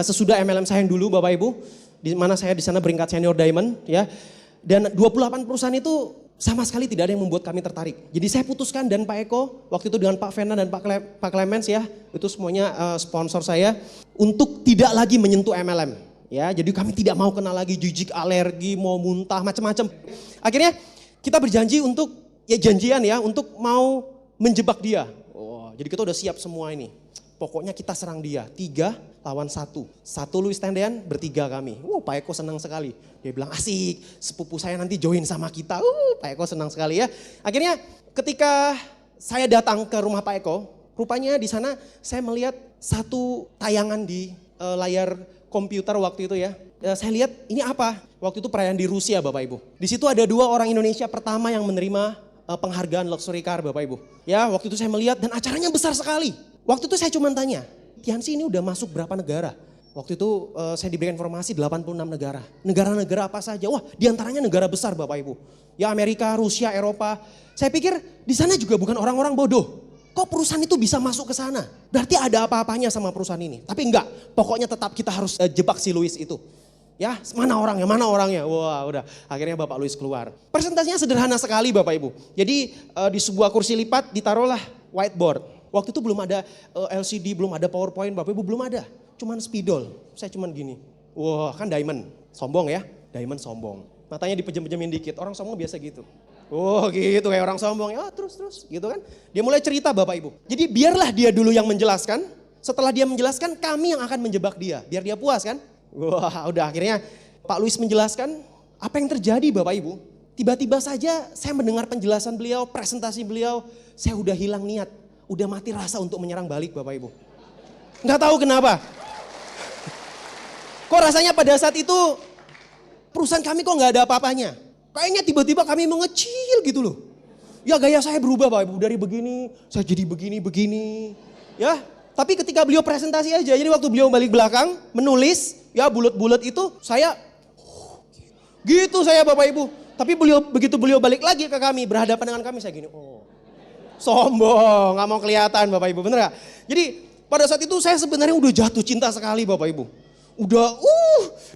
sesudah MLM saya yang dulu Bapak Ibu. Di mana saya di sana beringkat senior diamond ya. Dan 28 perusahaan itu sama sekali tidak ada yang membuat kami tertarik. Jadi saya putuskan dan Pak Eko, waktu itu dengan Pak Vena dan Pak Clemens ya, itu semuanya sponsor saya, untuk tidak lagi menyentuh MLM. Ya, jadi kami tidak mau kenal lagi jijik, alergi, mau muntah, macam-macam. Akhirnya kita berjanji untuk, janjian ya, untuk mau menjebak dia. Oh, jadi kita udah siap semua ini. Pokoknya kita serang dia, 3 lawan 1. 1 Luis Tendean, bertiga kami. Pak Eko senang sekali. Dia bilang asik, sepupu saya nanti join sama kita. Pak Eko senang sekali ya. Akhirnya ketika saya datang ke rumah Pak Eko, rupanya di sana saya melihat satu tayangan di layar komputer waktu itu ya. Saya lihat ini apa? Waktu itu perayaan di Rusia Bapak Ibu. Di situ ada 2 orang Indonesia pertama yang menerima penghargaan luxury car Bapak Ibu. Ya waktu itu saya melihat dan acaranya besar sekali. Waktu itu saya cuma tanya, Tiansi ini udah masuk berapa negara? Waktu itu saya diberikan informasi 86 negara. Negara-negara apa saja? Wah diantaranya negara besar Bapak Ibu. Ya Amerika, Rusia, Eropa. Saya pikir di sana juga bukan orang-orang bodoh. Kok perusahaan itu bisa masuk ke sana? Berarti ada apa-apanya sama perusahaan ini. Tapi enggak, pokoknya tetap kita harus jebak si Luis itu. Ya mana orangnya, mana orangnya. Wah udah akhirnya Bapak Luis keluar. Presentasinya sederhana sekali Bapak Ibu. Jadi di sebuah kursi lipat ditaruhlah whiteboard. Waktu itu belum ada LCD, belum ada PowerPoint, Bapak Ibu belum ada. Cuman spidol, saya cuman gini. Wah kan diamond, sombong ya, diamond sombong. Matanya dipejem-pejemin dikit, orang sombong biasa gitu. Oh gitu kayak orang sombong, ya terus gitu kan. Dia mulai cerita Bapak Ibu. Jadi biarlah dia dulu yang menjelaskan, setelah dia menjelaskan kami yang akan menjebak dia. Biar dia puas kan. Wah udah akhirnya Pak Luis menjelaskan apa yang terjadi Bapak Ibu. Tiba-tiba saja saya mendengar penjelasan beliau, presentasi beliau, saya udah hilang niat. Udah mati rasa untuk menyerang balik Bapak Ibu. Nggak tahu kenapa. Kok rasanya pada saat itu perusahaan kami kok nggak ada apa-apanya. Kayaknya tiba-tiba kami mengecil gitu loh. Ya gaya saya berubah Bapak Ibu. Dari begini saya jadi begini. Ya, tapi ketika beliau presentasi aja. Jadi waktu beliau balik belakang menulis ya bulat-bulat itu saya gitu saya Bapak Ibu. Tapi begitu beliau balik lagi ke kami berhadapan dengan kami saya gini. Sombong, gak mau kelihatan Bapak Ibu, bener gak? Jadi pada saat itu saya sebenarnya udah jatuh cinta sekali Bapak Ibu. Udah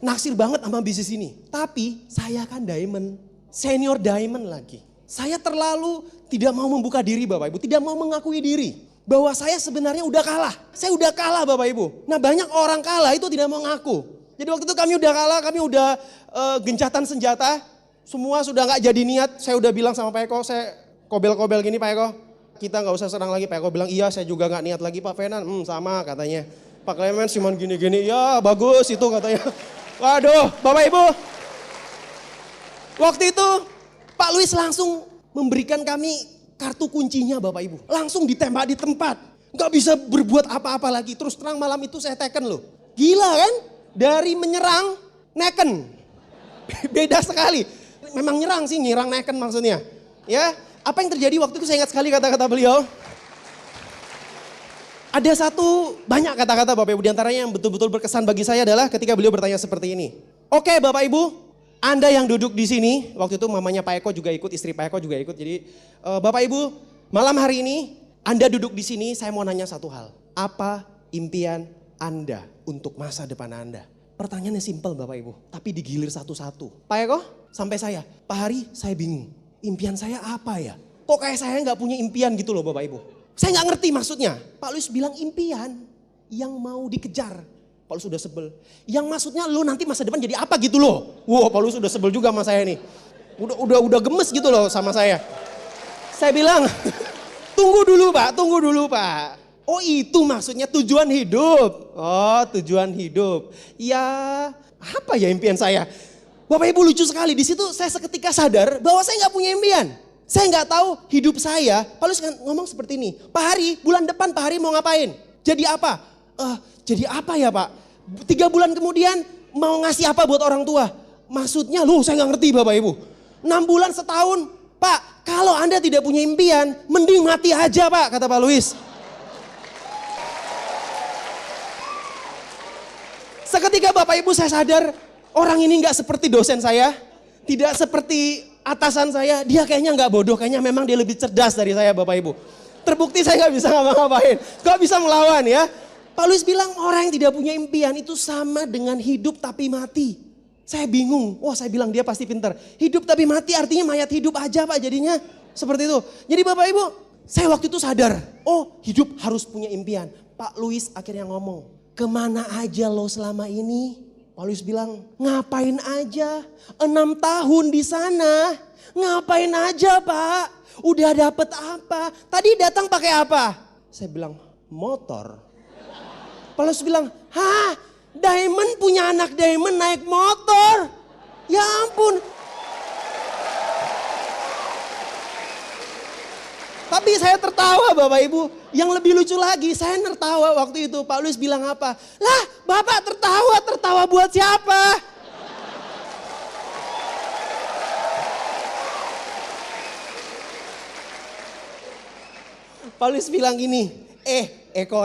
naksir banget sama bisnis ini. Tapi saya kan diamond, senior diamond lagi. Saya terlalu tidak mau membuka diri Bapak Ibu, tidak mau mengakui diri. Bahwa saya sebenarnya udah kalah, saya udah kalah Bapak Ibu. Nah banyak orang kalah itu tidak mau ngaku. Jadi waktu itu kami udah kalah, kami udah gencatan senjata. Semua sudah gak jadi niat, saya udah bilang sama Pak Eko, saya kobel-kobel gini Pak Eko. Kita nggak usah serang lagi. Pak Eko bilang iya saya juga nggak niat lagi Pak Venan. Sama katanya. Pak Clemens cuman gini-gini. Ya bagus itu katanya. Waduh Bapak Ibu. Waktu itu Pak Luis langsung memberikan kami kartu kuncinya Bapak Ibu. Langsung ditembak di tempat. Nggak bisa berbuat apa-apa lagi. Terus terang malam itu saya teken loh. Gila kan? Dari menyerang neken. Beda sekali. Memang nyerang sih, nyerang neken maksudnya. Ya. Apa yang terjadi waktu itu saya ingat sekali kata-kata beliau. Ada banyak kata-kata Bapak Ibu. Di antaranya yang betul-betul berkesan bagi saya adalah ketika beliau bertanya seperti ini. Oke Bapak Ibu, Anda yang duduk di sini. Waktu itu mamanya Pak Eko juga ikut, istri Pak Eko juga ikut. Jadi Bapak Ibu, malam hari ini Anda duduk di sini, saya mau nanya satu hal. Apa impian Anda untuk masa depan Anda? Pertanyaannya simpel Bapak Ibu, tapi digilir satu-satu. Pak Eko, sampai saya, Pak Hari saya bingung. Impian saya apa ya? Kok kayak saya nggak punya impian gitu loh Bapak Ibu. Saya nggak ngerti maksudnya. Pak Luis bilang impian yang mau dikejar. Pak Luis udah sebel. Yang maksudnya lu nanti masa depan jadi apa gitu loh. Wow, Pak Luis udah sebel juga sama saya nih. Udah gemes gitu loh sama saya. Saya bilang, tunggu dulu Pak. Oh itu maksudnya tujuan hidup. Oh tujuan hidup. Ya apa ya impian saya? Bapak Ibu lucu sekali, di situ saya seketika sadar bahwa saya nggak punya impian. Saya nggak tahu hidup saya. Pak Luis ngomong seperti ini, Pak Hari bulan depan Pak Hari mau ngapain? Jadi apa? Jadi apa ya Pak? 3 bulan kemudian mau ngasih apa buat orang tua? Maksudnya saya nggak ngerti Bapak Ibu. 6 bulan setahun, Pak kalau Anda tidak punya impian, mending mati aja Pak, kata Pak Luis. Seketika Bapak Ibu saya sadar, orang ini nggak seperti dosen saya, tidak seperti atasan saya, dia kayaknya nggak bodoh, kayaknya memang dia lebih cerdas dari saya Bapak Ibu. Terbukti saya nggak bisa ngapa-ngapain, nggak bisa melawan ya. Pak Luis bilang orang yang tidak punya impian itu sama dengan hidup tapi mati. Saya bingung, saya bilang dia pasti pintar. Hidup tapi mati artinya mayat hidup aja Pak jadinya, seperti itu. Jadi Bapak Ibu, saya waktu itu sadar, hidup harus punya impian. Pak Luis akhirnya ngomong, kemana aja lo selama ini? Pak Luis bilang, ngapain aja? 6 tahun di sana. Ngapain aja Pak? Udah dapet apa? Tadi datang pakai apa? Saya bilang, motor. Pak Luis bilang, Diamond punya anak Diamond naik motor. Ya ampun. Tapi saya tertawa Bapak Ibu. Yang lebih lucu lagi saya tertawa waktu itu. Pak Luis bilang apa? Lah Bapak tertawa buat siapa? Pak Luis bilang gini, Eko,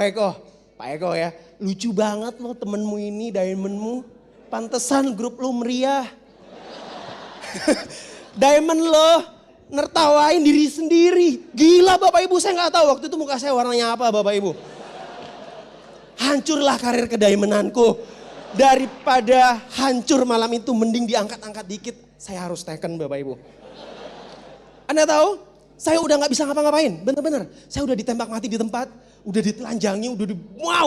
Pak Eko ya. Lucu banget loh temenmu ini, Diamondmu. Pantesan grup lu meriah. Diamond lo nertawain diri sendiri. Gila Bapak Ibu, saya nggak tahu waktu itu muka saya warnanya apa Bapak Ibu. Hancurlah karir kedaimenanku. Daripada hancur malam itu mending diangkat-angkat dikit. Saya harus teken Bapak Ibu. Anda tahu, saya udah nggak bisa ngapa-ngapain. Bener-bener, saya udah ditembak mati di tempat. Udah ditelanjangi,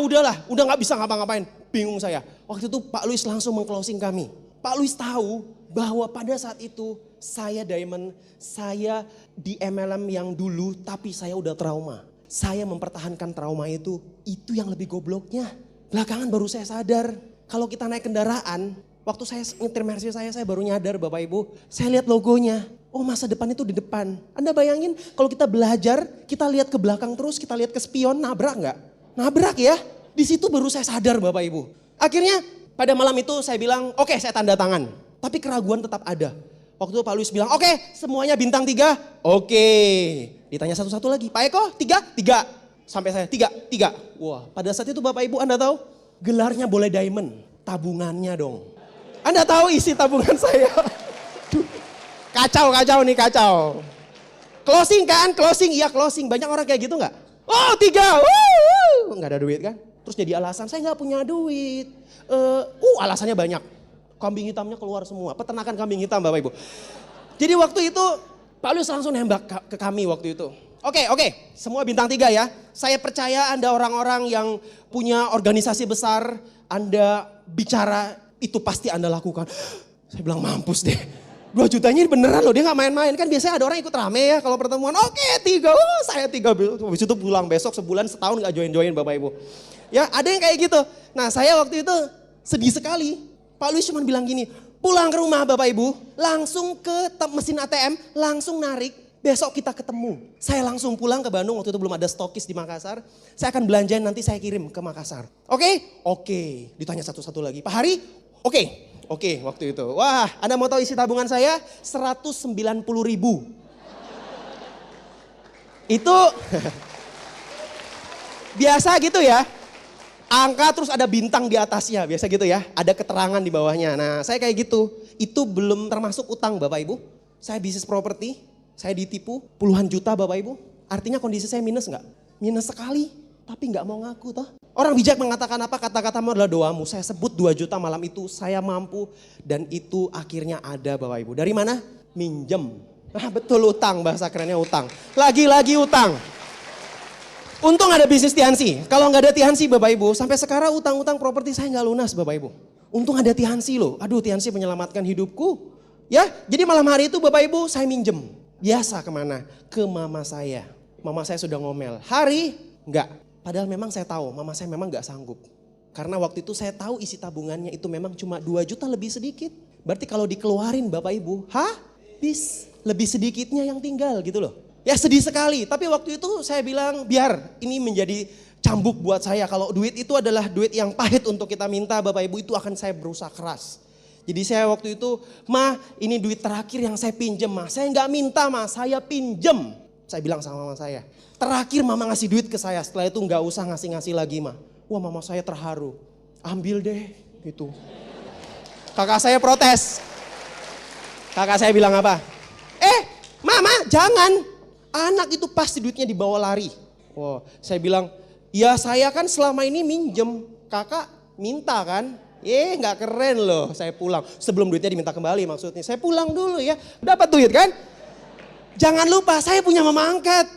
udahlah. Udah nggak bisa ngapa-ngapain. Bingung saya. Waktu itu Pak Luis langsung meng-closing kami. Pak Luis tahu bahwa pada saat itu saya Diamond, saya di MLM yang dulu tapi saya udah trauma. Saya mempertahankan trauma itu yang lebih gobloknya. Belakangan baru saya sadar kalau kita naik kendaraan, waktu saya nyetir Mercy saya baru nyadar Bapak Ibu, saya lihat logonya. Oh masa depan itu di depan. Anda bayangin kalau kita belajar, kita lihat ke belakang terus, kita lihat ke spion, nabrak nggak? Nabrak ya. Di situ baru saya sadar Bapak Ibu. Akhirnya pada malam itu saya bilang, oke, saya tanda tangan. Tapi keraguan tetap ada. Waktu itu Pak Luis bilang, oke, semuanya bintang 3. Oke. Ditanya satu-satu lagi, Pak Eko 3? 3. Sampai saya 3. Wah, pada saat itu Bapak Ibu Anda tahu, gelarnya boleh Diamond, tabungannya dong. Anda tahu isi tabungan saya? Kacau nih. Closing kan? Iya closing. Banyak orang kayak gitu gak? Oh 3, gak ada duit kan? Terus jadi alasan, saya gak punya duit. Alasannya banyak. Kambing hitamnya keluar semua. Peternakan kambing hitam Bapak Ibu. Jadi waktu itu Pak Luis langsung nembak ke kami waktu itu. Oke, semua bintang 3 ya. Saya percaya Anda orang-orang yang punya organisasi besar. Anda bicara, itu pasti Anda lakukan. Saya bilang mampus deh. 2 jutanya ini beneran loh, dia gak main-main. Kan biasanya ada orang ikut rame ya kalau pertemuan. Oke 3, saya 3. Habis itu pulang besok sebulan setahun gak join-join Bapak Ibu. Ya ada yang kayak gitu. Nah saya waktu itu sedih sekali. Pak Luis cuma bilang gini, pulang ke rumah Bapak Ibu, langsung ke mesin ATM, langsung narik. Besok kita ketemu. Saya langsung pulang ke Bandung, waktu itu belum ada stokis di Makassar. Saya akan belanjain nanti saya kirim ke Makassar. Oke. Ditanya satu-satu lagi. Pak Hari, Oke, waktu itu. Wah, Anda mau tahu isi tabungan saya? 190.000. Itu biasa gitu ya. Angka terus ada bintang di atasnya, biasa gitu ya. Ada keterangan di bawahnya. Nah, saya kayak gitu. Itu belum termasuk utang Bapak Ibu. Saya bisnis properti, saya ditipu puluhan juta Bapak Ibu. Artinya kondisi saya minus nggak? Minus sekali. Tapi nggak mau ngaku toh. Orang bijak mengatakan apa? Kata-katamu adalah doamu. Saya sebut 2 juta malam itu, saya mampu. Dan itu akhirnya ada Bapak Ibu. Dari mana? Minjem. Nah betul, utang, bahasa kerennya utang. Lagi-lagi utang. Untung ada bisnis Tiansi. Kalau nggak ada Tiansi Bapak Ibu, sampai sekarang utang-utang properti saya nggak lunas Bapak Ibu. Untung ada Tiansi loh. Aduh, Tiansi menyelamatkan hidupku. Ya, jadi malam hari itu Bapak Ibu saya minjem. Biasa kemana? Ke mama saya. Mama saya sudah ngomel. Hari? Enggak. Padahal memang saya tahu mama saya memang nggak sanggup. Karena waktu itu saya tahu isi tabungannya itu memang cuma 2 juta lebih sedikit. Berarti kalau dikeluarin Bapak Ibu, habis. Lebih sedikitnya yang tinggal gitu loh. Ya sedih sekali, tapi waktu itu saya bilang biar ini menjadi cambuk buat saya. Kalau duit itu adalah duit yang pahit untuk kita minta Bapak Ibu, itu akan saya berusaha keras. Jadi saya waktu itu, Ma ini duit terakhir yang saya pinjem Ma. Saya nggak minta Ma, saya pinjem. Saya bilang sama mama saya, terakhir mama ngasih duit ke saya, setelah itu nggak usah ngasih-ngasih lagi Ma. Wah mama saya terharu, ambil deh gitu. Kakak saya protes. Kakak saya bilang apa? Mama jangan. Anak itu pasti duitnya dibawa lari. Wow, saya bilang, ya saya kan selama ini minjem. Kakak minta kan? Nggak keren loh, saya pulang. Sebelum duitnya diminta kembali maksudnya. Saya pulang dulu ya, dapat duit kan? Jangan lupa saya punya mama angkat.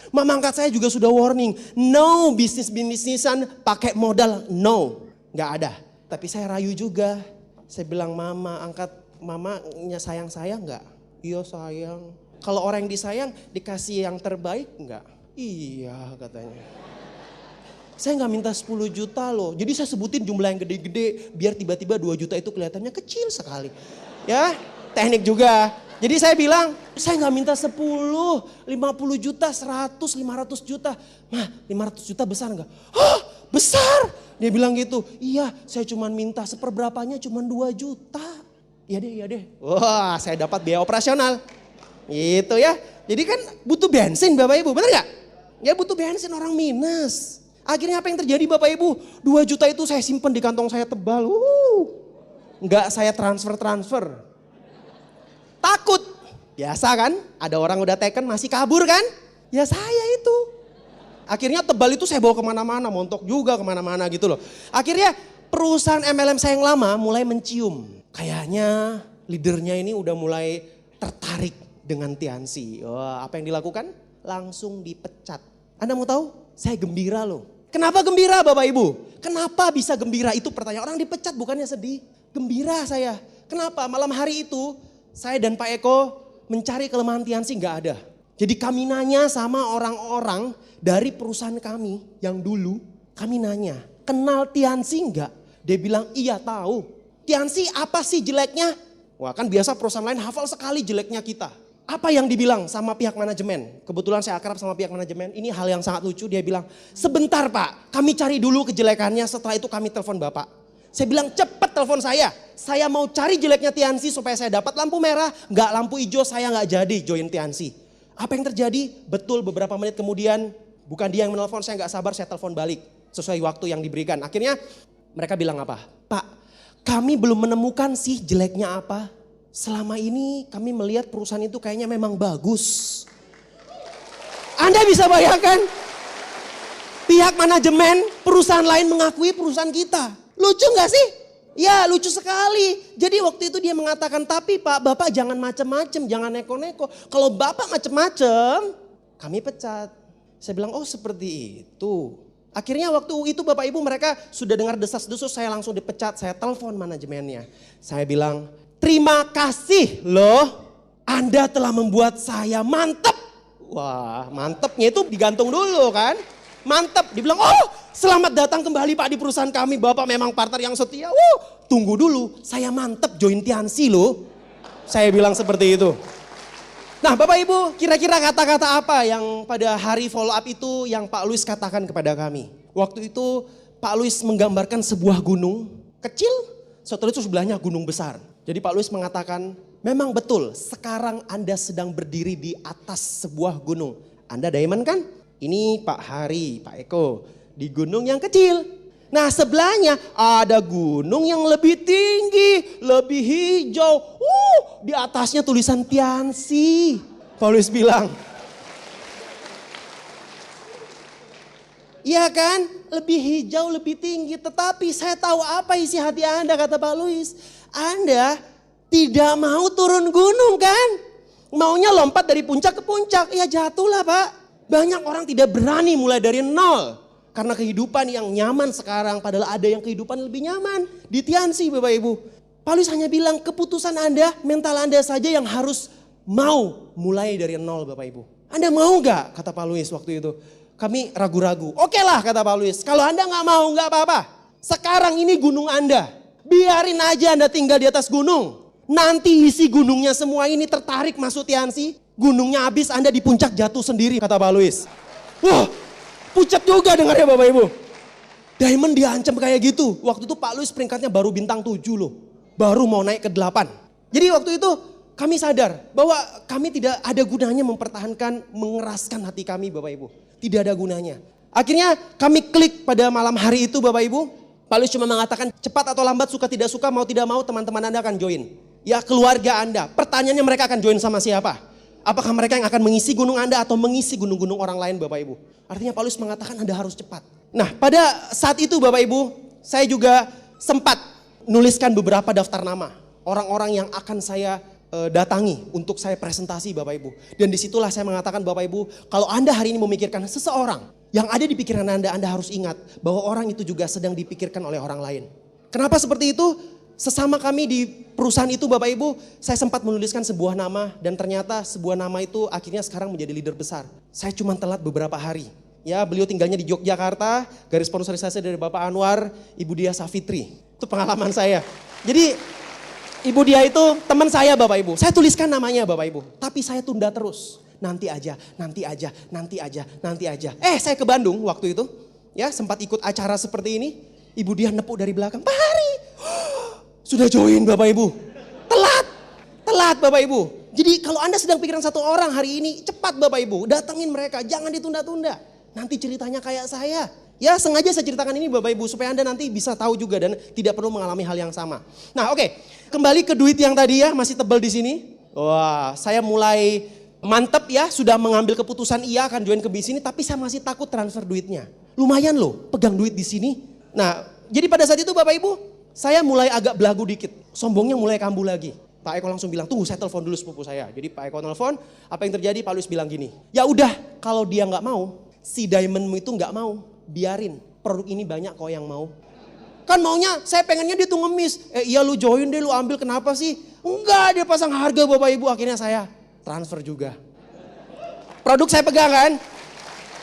Mama angkat saya juga sudah warning. No bisnis-bisnisan pakai modal, no. Nggak ada. Tapi saya rayu juga. Saya bilang mama angkat, mamanya sayang saya nggak? Iya sayang. Kalau orang yang disayang dikasih yang terbaik enggak? Iya katanya. Saya nggak minta 10 juta loh. Jadi saya sebutin jumlah yang gede-gede. Biar tiba-tiba 2 juta itu kelihatannya kecil sekali. Ya teknik juga. Jadi saya bilang saya nggak minta 10, 50 juta, 100, 500 juta. Mah 500 juta besar enggak? Hah besar? Dia bilang gitu. Iya saya cuma minta seperberapanya cuma 2 juta. Iya deh. Wah saya dapat biaya operasional. Gitu ya. Jadi kan butuh bensin Bapak Ibu, benar gak? Ya butuh bensin orang minus. Akhirnya apa yang terjadi Bapak Ibu? 2 juta itu saya simpen di kantong saya tebal. Enggak saya transfer. Takut. Biasa kan? Ada orang udah taken masih kabur kan? Ya saya itu. Akhirnya tebal itu saya bawa kemana-mana, montok juga kemana-mana gitu loh. Akhirnya perusahaan MLM saya yang lama mulai mencium. Kayaknya leadernya ini udah mulai tertarik dengan Tiansi. Wah, apa yang dilakukan? Langsung dipecat. Anda mau tahu? Saya gembira loh. Kenapa gembira Bapak Ibu? Kenapa bisa gembira? Itu pertanyaan. Orang dipecat bukannya sedih. Gembira saya. Kenapa? Malam hari itu saya dan Pak Eko mencari kelemahan Tiansi nggak ada. Jadi kami nanya sama orang-orang dari perusahaan kami yang dulu. Kami nanya, kenal Tiansi nggak? Dia bilang iya tahu. Tiansi apa sih jeleknya? Wah kan biasa perusahaan lain hafal sekali jeleknya kita. Apa yang dibilang sama pihak manajemen? Kebetulan saya akrab sama pihak manajemen. Ini hal yang sangat lucu. Dia bilang, sebentar Pak, kami cari dulu kejelekannya. Setelah itu kami telepon Bapak. Saya bilang cepet telepon saya. Saya mau cari jeleknya Tiansi supaya saya dapat lampu merah. Nggak lampu hijau, saya nggak jadi join Tiansi. Apa yang terjadi? Betul beberapa menit kemudian, bukan dia yang menelpon, saya nggak sabar, saya telepon balik. Sesuai waktu yang diberikan. Akhirnya mereka bilang apa? Pak, kami belum menemukan sih jeleknya apa. Selama ini kami melihat perusahaan itu kayaknya memang bagus. Anda bisa bayangkan? Pihak manajemen perusahaan lain mengakui perusahaan kita. Lucu gak sih? Ya lucu sekali. Jadi waktu itu dia mengatakan, tapi Pak Bapak jangan macem-macem, jangan neko-neko. Kalau Bapak macem-macem, kami pecat. Saya bilang oh seperti itu. Akhirnya waktu itu Bapak Ibu mereka sudah dengar desas-desus, saya langsung dipecat. Saya telepon manajemennya. Saya bilang, terima kasih loh, Anda telah membuat saya mantep. Wah mantepnya itu digantung dulu kan. Mantep, dibilang oh selamat datang kembali Pak di perusahaan kami. Bapak memang partner yang setia. Tunggu dulu, saya mantep join Tiansi loh. Saya bilang seperti itu. Nah Bapak Ibu kira-kira kata-kata apa yang pada hari follow up itu yang Pak Luis katakan kepada kami. Waktu itu Pak Luis menggambarkan sebuah gunung kecil, setelah itu sebelahnya gunung besar. Jadi Pak Luis mengatakan, memang betul sekarang Anda sedang berdiri di atas sebuah gunung. Anda diamond kan? Ini Pak Hari, Pak Eko di gunung yang kecil. Nah sebelahnya ada gunung yang lebih tinggi, lebih hijau. Di atasnya tulisan Tiansi. Pak Luis bilang, Iya kan? Lebih hijau, lebih tinggi. Tetapi saya tahu apa isi hati Anda, kata Pak Luis. Anda tidak mau turun gunung kan? Maunya lompat dari puncak ke puncak. Ya jatuhlah Pak. Banyak orang tidak berani mulai dari nol. Karena kehidupan yang nyaman sekarang. Padahal ada yang kehidupan lebih nyaman. Di Tiansi Bapak Ibu. Pak Luis hanya bilang keputusan Anda, mental Anda saja yang harus mau mulai dari nol Bapak Ibu. Anda mau gak? Kata Pak Luis waktu itu. Kami ragu-ragu. Oke lah kata Pak Luis. Kalau Anda gak mau gak apa-apa. Sekarang ini gunung Anda. Biarin aja Anda tinggal di atas gunung. Nanti isi gunungnya semua ini tertarik masuk Tiansi. Gunungnya habis Anda di puncak jatuh sendiri kata Pak Luis. Wah pucat juga dengarnya Bapak Ibu. Diamond diancam kayak gitu. Waktu itu Pak Luis peringkatnya baru bintang 7 loh. Baru mau naik ke 8. Jadi waktu itu kami sadar bahwa kami tidak ada gunanya mempertahankan, mengeraskan hati kami Bapak Ibu. Tidak ada gunanya. Akhirnya kami klik pada malam hari itu Bapak Ibu. Pak Luis cuma mengatakan cepat atau lambat, suka tidak suka, mau tidak mau teman-teman Anda akan join. Ya keluarga Anda. Pertanyaannya mereka akan join sama siapa? Apakah mereka yang akan mengisi gunung Anda atau mengisi gunung-gunung orang lain Bapak Ibu? Artinya Pak Luis mengatakan Anda harus cepat. Nah pada saat itu Bapak Ibu, saya juga sempat nuliskan beberapa daftar nama. Orang-orang yang akan saya datangi untuk saya presentasi Bapak Ibu. Dan disitulah saya mengatakan Bapak Ibu, kalau Anda hari ini memikirkan seseorang yang ada di pikiran Anda harus ingat bahwa orang itu juga sedang dipikirkan oleh orang lain. Kenapa seperti itu? Sesama kami di perusahaan itu Bapak Ibu, saya sempat menuliskan sebuah nama dan ternyata sebuah nama itu akhirnya sekarang menjadi leader besar. Saya cuma telat beberapa hari. Ya, beliau tinggalnya di Yogyakarta, garis sponsorisasi dari Bapak Anwar, Ibu Dia Safitri. Itu pengalaman saya. Jadi Ibu Dia itu teman saya Bapak Ibu. Saya tuliskan namanya Bapak Ibu. Tapi saya tunda terus. Nanti aja, nanti aja, nanti aja, nanti aja. Saya ke Bandung waktu itu. Ya sempat ikut acara seperti ini. Ibu Dia nepuk dari belakang. Pak Hari. Sudah join Bapak Ibu. Telat Bapak Ibu. Jadi kalau Anda sedang pikiran satu orang hari ini. Cepat Bapak Ibu. Datangin mereka. Jangan ditunda-tunda. Nanti ceritanya kayak saya. Ya sengaja saya ceritakan ini Bapak Ibu supaya Anda nanti bisa tahu juga dan tidak perlu mengalami hal yang sama. Nah oke, kembali ke duit yang tadi ya masih tebal di sini. Wah saya mulai mantep ya sudah mengambil keputusan iya akan join ke bisnis ini tapi saya masih takut transfer duitnya. Lumayan loh pegang duit di sini. Nah jadi pada saat itu Bapak Ibu saya mulai agak belagu dikit. Sombongnya mulai kambuh lagi. Pak Eko langsung bilang tunggu saya telepon dulu sepupu saya. Jadi Pak Eko telepon apa yang terjadi Pak Luis bilang gini. Ya udah kalau dia gak mau si diamondmu itu gak mau. Biarin, produk ini banyak kok yang mau. Kan maunya, saya pengennya dia tuh ngemis. Iya lu join deh, lu ambil kenapa sih? Enggak, dia pasang harga Bapak Ibu. Akhirnya saya transfer juga. Produk saya pegang kan?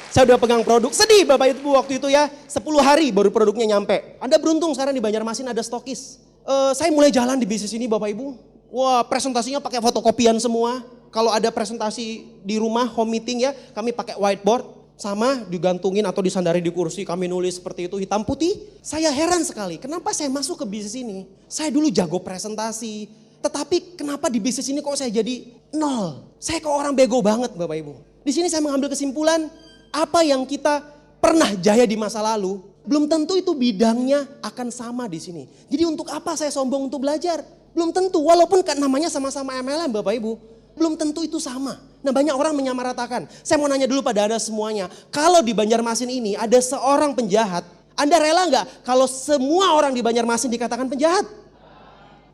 Saya udah pegang produk. Sedih Bapak Ibu waktu itu ya. 10 hari baru produknya nyampe. Anda beruntung sekarang di Banjarmasin ada stokis. Saya mulai jalan di bisnis ini Bapak Ibu. Wah presentasinya pakai fotokopian semua. Kalau ada presentasi di rumah, home meeting ya, kami pakai whiteboard. Sama digantungin atau disandari di kursi kami nulis seperti itu hitam putih. Saya heran sekali kenapa saya masuk ke bisnis ini. Saya dulu jago presentasi. Tetapi kenapa di bisnis ini kok saya jadi nol. Saya kok orang bego banget Bapak Ibu. Di sini saya mengambil kesimpulan apa yang kita pernah jaya di masa lalu. Belum tentu itu bidangnya akan sama di sini. Jadi untuk apa saya sombong untuk belajar? Belum tentu walaupun namanya sama-sama MLM Bapak Ibu. Belum tentu itu sama. Nah banyak orang menyamaratakan. Saya mau nanya dulu pada Anda semuanya. Kalau di Banjarmasin ini ada seorang penjahat. Anda rela nggak kalau semua orang di Banjarmasin dikatakan penjahat?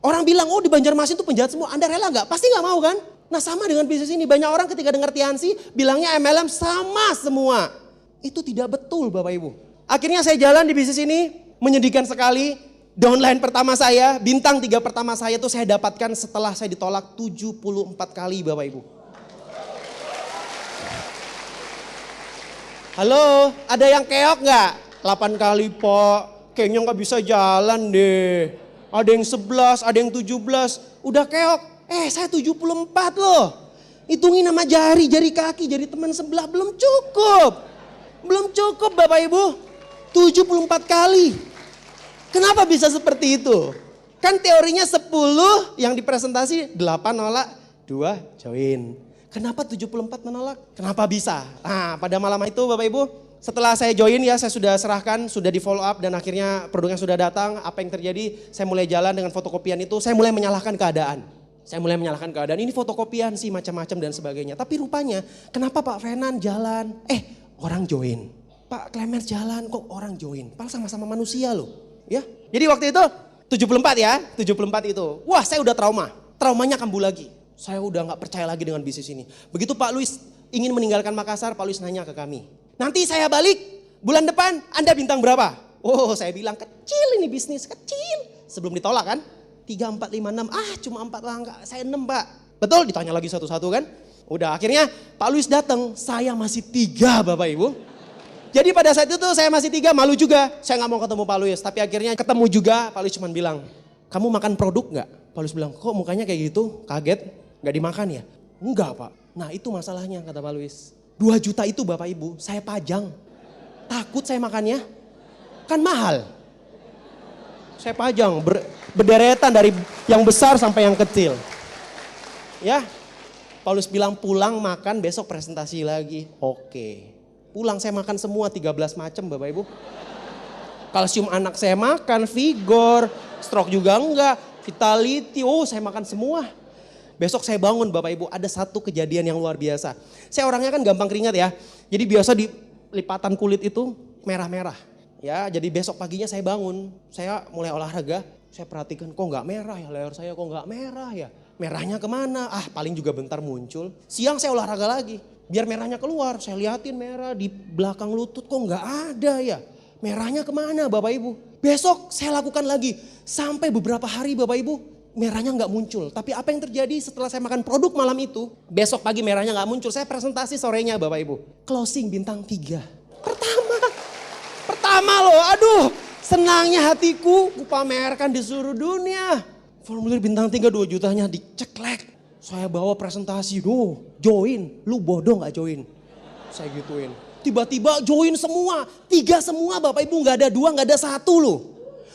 Orang bilang oh di Banjarmasin itu penjahat semua. Anda rela nggak? Pasti nggak mau kan? Nah sama dengan bisnis ini. Banyak orang ketika dengar Tiansi bilangnya MLM sama semua. Itu tidak betul Bapak Ibu. Akhirnya saya jalan di bisnis ini. Menyedihkan sekali. Downline pertama saya, bintang 3 pertama saya itu saya dapatkan setelah saya ditolak 74 kali Bapak Ibu. Halo, ada yang keok nggak? 8 kali Pak, kayaknya nggak bisa jalan deh. Ada yang 11, ada yang 17, udah keok. Saya 74 loh. Hitungin nama jari kaki, jari teman sebelah belum cukup. Belum cukup Bapak Ibu, 74 kali. Kenapa bisa seperti itu? Kan teorinya 10 yang dipresentasi 8 nolak, 2 join. Kenapa 74 menolak? Kenapa bisa? Nah pada malam itu Bapak Ibu setelah saya join ya saya sudah serahkan, sudah di follow up dan akhirnya produknya sudah datang. Apa yang terjadi? Saya mulai jalan dengan fotokopian itu, saya mulai menyalahkan keadaan. Ini fotokopian sih macam-macam dan sebagainya. Tapi rupanya kenapa Pak Fenan jalan? Orang join. Pak Clemens jalan kok orang join. Padahal sama-sama manusia loh. Ya. Jadi waktu itu 74 ya, 74 itu. Wah saya udah trauma. Traumanya kambuh lagi. Saya udah gak percaya lagi dengan bisnis ini. Begitu Pak Luis ingin meninggalkan Makassar, Pak Luis nanya ke kami. Nanti saya balik bulan depan Anda bintang berapa? Oh saya bilang kecil ini bisnis, kecil. Sebelum ditolak kan. 3, 4, 5, 6. Cuma 4 langkah, saya 6 Pak. Betul? Ditanya lagi satu-satu kan. Udah akhirnya Pak Luis datang, saya masih 3 Bapak Ibu. Jadi pada saat itu saya masih 3, malu juga. Saya gak mau ketemu Pak Luis. Tapi akhirnya ketemu juga, Pak Luis cuma bilang, kamu makan produk gak? Pak Luis bilang, kok mukanya kayak gitu? Kaget, gak dimakan ya? Enggak Pak. Nah itu masalahnya kata Pak Luis. 2 juta itu Bapak Ibu, saya pajang. Takut saya makannya. Kan mahal. Saya pajang, berderetan dari yang besar sampai yang kecil. Ya, Pak Luis bilang pulang makan besok presentasi lagi. Oke. Pulang saya makan semua 13 macam Bapak Ibu. Kalsium anak saya makan, Vigor, stroke juga enggak, Vitality, saya makan semua. Besok saya bangun Bapak Ibu, ada satu kejadian yang luar biasa. Saya orangnya kan gampang keringat ya. Jadi biasa di lipatan kulit itu merah-merah. Ya, jadi besok paginya saya bangun, saya mulai olahraga, saya perhatikan kok nggak merah ya, leher saya kok nggak merah ya. Merahnya kemana? Paling juga bentar muncul. Siang saya olahraga lagi. Biar merahnya keluar, saya liatin merah di belakang lutut kok nggak ada ya. Merahnya kemana Bapak Ibu? Besok saya lakukan lagi. Sampai beberapa hari Bapak Ibu, merahnya nggak muncul. Tapi apa yang terjadi setelah saya makan produk malam itu, besok pagi merahnya nggak muncul. Saya presentasi sorenya Bapak Ibu. Closing bintang 3. Pertama loh, aduh senangnya hatiku, kupamerkan di seluruh dunia. Formulir bintang 3 2 jutanya diceklek. Saya bawa presentasi, join, lu bodoh gak join? Saya gituin. Tiba-tiba join semua, 3 semua Bapak Ibu, gak ada 2, gak ada 1 loh.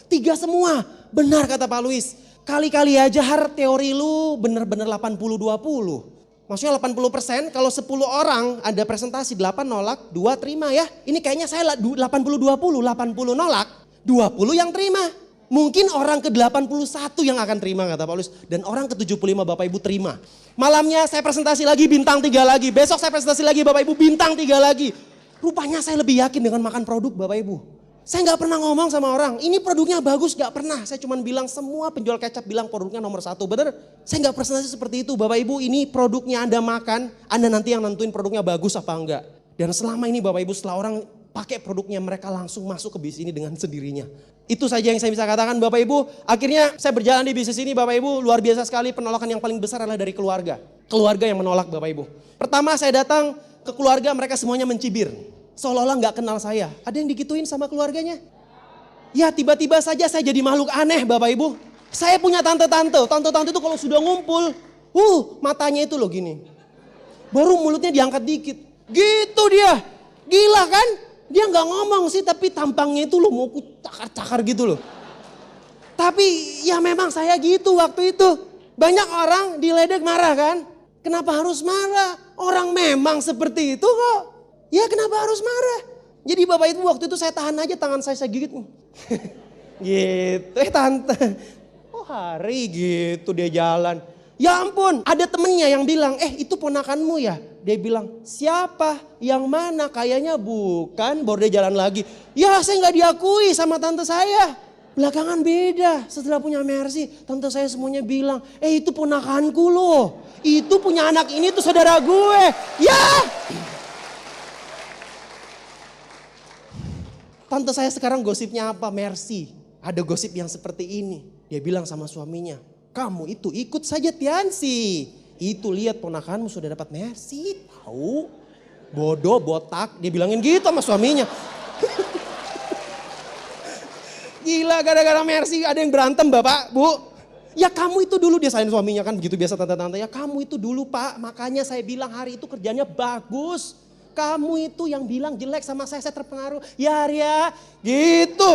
3 semua, benar kata Pak Luis. Kali-kali aja teori lu bener-bener 80-20. Maksudnya 80% kalau 10 orang ada presentasi 8 nolak, 2 terima ya. Ini kayaknya saya 80-20, 80 nolak, 20 yang terima. Mungkin orang ke-81 yang akan terima kata Paulus. Dan orang ke-75 Bapak Ibu terima. Malamnya saya presentasi lagi bintang 3 lagi. Besok saya presentasi lagi Bapak Ibu bintang 3 lagi. Rupanya saya lebih yakin dengan makan produk Bapak Ibu. Saya gak pernah ngomong sama orang, ini produknya bagus gak pernah. Saya cuma bilang semua penjual kecap bilang produknya nomor 1. Bener? Saya gak presentasi seperti itu. Bapak Ibu ini produknya Anda makan, Anda nanti yang nentuin produknya bagus apa enggak. Dan selama ini Bapak Ibu setelah orang pakai produknya mereka langsung masuk ke bisnis ini dengan sendirinya. Itu saja yang saya bisa katakan Bapak Ibu. Akhirnya saya berjalan di bisnis ini Bapak Ibu. Luar biasa sekali, penolakan yang paling besar adalah dari keluarga. Keluarga yang menolak Bapak Ibu. Pertama saya datang ke keluarga mereka semuanya mencibir. Seolah-olah gak kenal saya. Ada yang digituin sama keluarganya? Ya tiba-tiba saja saya jadi makhluk aneh Bapak Ibu. Saya punya tante-tante. Tante-tante itu kalau sudah ngumpul. Matanya itu loh gini. Baru mulutnya diangkat dikit. Gitu dia. Gila kan? Dia gak ngomong sih tapi tampangnya itu loh mau ku cakar-cakar gitu loh. Tapi ya memang saya gitu waktu itu. Banyak orang diledek marah kan. Kenapa harus marah? Orang memang seperti itu kok. Ya kenapa harus marah? Jadi Bapak Ibu waktu itu saya tahan aja tangan saya gigit. Gitu, tante. Hari gitu dia jalan. Ya ampun, ada temennya yang bilang, itu ponakanmu ya? Dia bilang, siapa? Yang mana? Kayaknya bukan, baru dia jalan lagi. Ya saya gak diakui sama tante saya. Belakangan beda, setelah punya Mercy, tante saya semuanya bilang, itu ponakanku loh. Itu punya anak ini tuh saudara gue. Ya! Tante saya sekarang gosipnya apa? Mercy. Ada gosip yang seperti ini. Dia bilang sama suaminya, kamu itu ikut saja Tiansi. Itu lihat ponakanmu sudah dapat Mercy. Tahu? Bodoh, botak. Dia bilangin gitu sama suaminya. Gila gara-gara Mercy ada yang berantem Bapak, Bu. Ya kamu itu dulu, dia salahin suaminya kan begitu biasa tante-tante. Ya kamu itu dulu Pak, makanya saya bilang hari itu kerjanya bagus. Kamu itu yang bilang jelek sama saya terpengaruh. Ya Arya, gitu.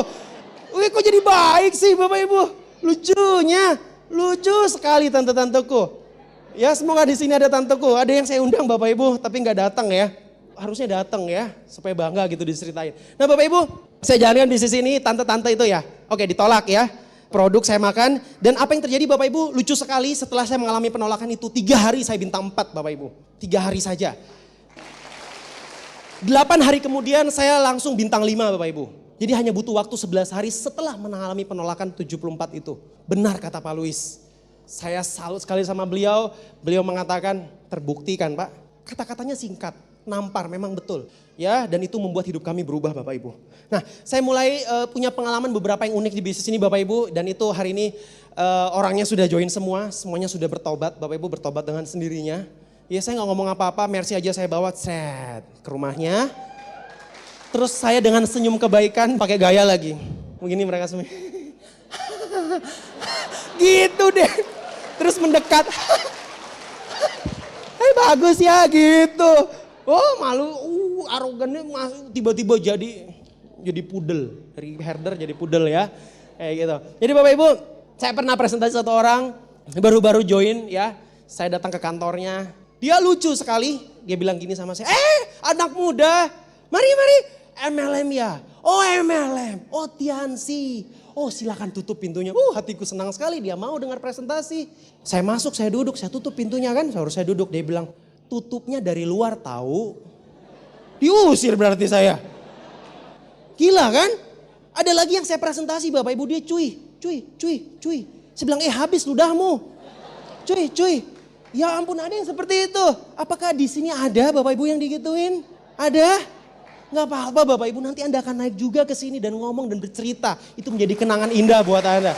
Wih kok jadi baik sih Bapak Ibu. Lucunya, lucu sekali tante-tanteku. Ya semoga di sini ada tanteku. Ada yang saya undang Bapak Ibu tapi nggak datang ya. Harusnya datang ya supaya bangga gitu diceritain. Nah Bapak Ibu, saya jalankan bisnis ini tante-tante itu ya. Oke ditolak ya. Produk saya makan dan apa yang terjadi Bapak Ibu lucu sekali setelah saya mengalami penolakan itu 3 hari saya bintang 4 Bapak Ibu. 3 hari saja. 8 hari kemudian saya langsung bintang 5 Bapak Ibu. Jadi hanya butuh waktu 11 hari setelah mengalami penolakan 74 itu. Benar kata Pak Luis. Saya salut sekali sama beliau. Beliau mengatakan, terbukti kan Pak. Kata-katanya singkat, nampar, memang betul. Ya, dan itu membuat hidup kami berubah Bapak Ibu. Nah, saya mulai punya pengalaman beberapa yang unik di bisnis ini Bapak Ibu. Dan itu hari ini orangnya sudah join semua, semuanya sudah bertobat. Bapak Ibu bertobat dengan sendirinya. Ya saya nggak ngomong apa-apa, Mercy aja saya bawa ke rumahnya. Terus saya dengan senyum kebaikan pakai gaya lagi. Begini mereka semua. Gitu deh. Terus mendekat. Bagus ya gitu. Oh malu, arogannya tiba-tiba jadi pudel. Dari herder jadi pudel ya. Kayak gitu. Jadi Bapak Ibu, saya pernah presentasi satu orang, baru-baru join ya. Saya datang ke kantornya, dia lucu sekali. Dia bilang gini sama saya, anak muda, mari. MLM ya? Oh MLM, oh Tiansi. Oh silakan tutup pintunya. Hatiku senang sekali dia mau dengar presentasi. Saya masuk, saya duduk, saya tutup pintunya kan. Harus saya duduk, dia bilang tutupnya dari luar tahu. Diusir berarti saya. Gila kan? Ada lagi yang saya presentasi Bapak Ibu, dia cuy. Saya bilang habis ludahmu. Cuy. Ya ampun ada yang seperti itu. Apakah di sini ada Bapak Ibu yang digituin? Ada? Gak apa-apa Bapak Ibu, nanti Anda akan naik juga ke sini dan ngomong dan bercerita. Itu menjadi kenangan indah buat Anda.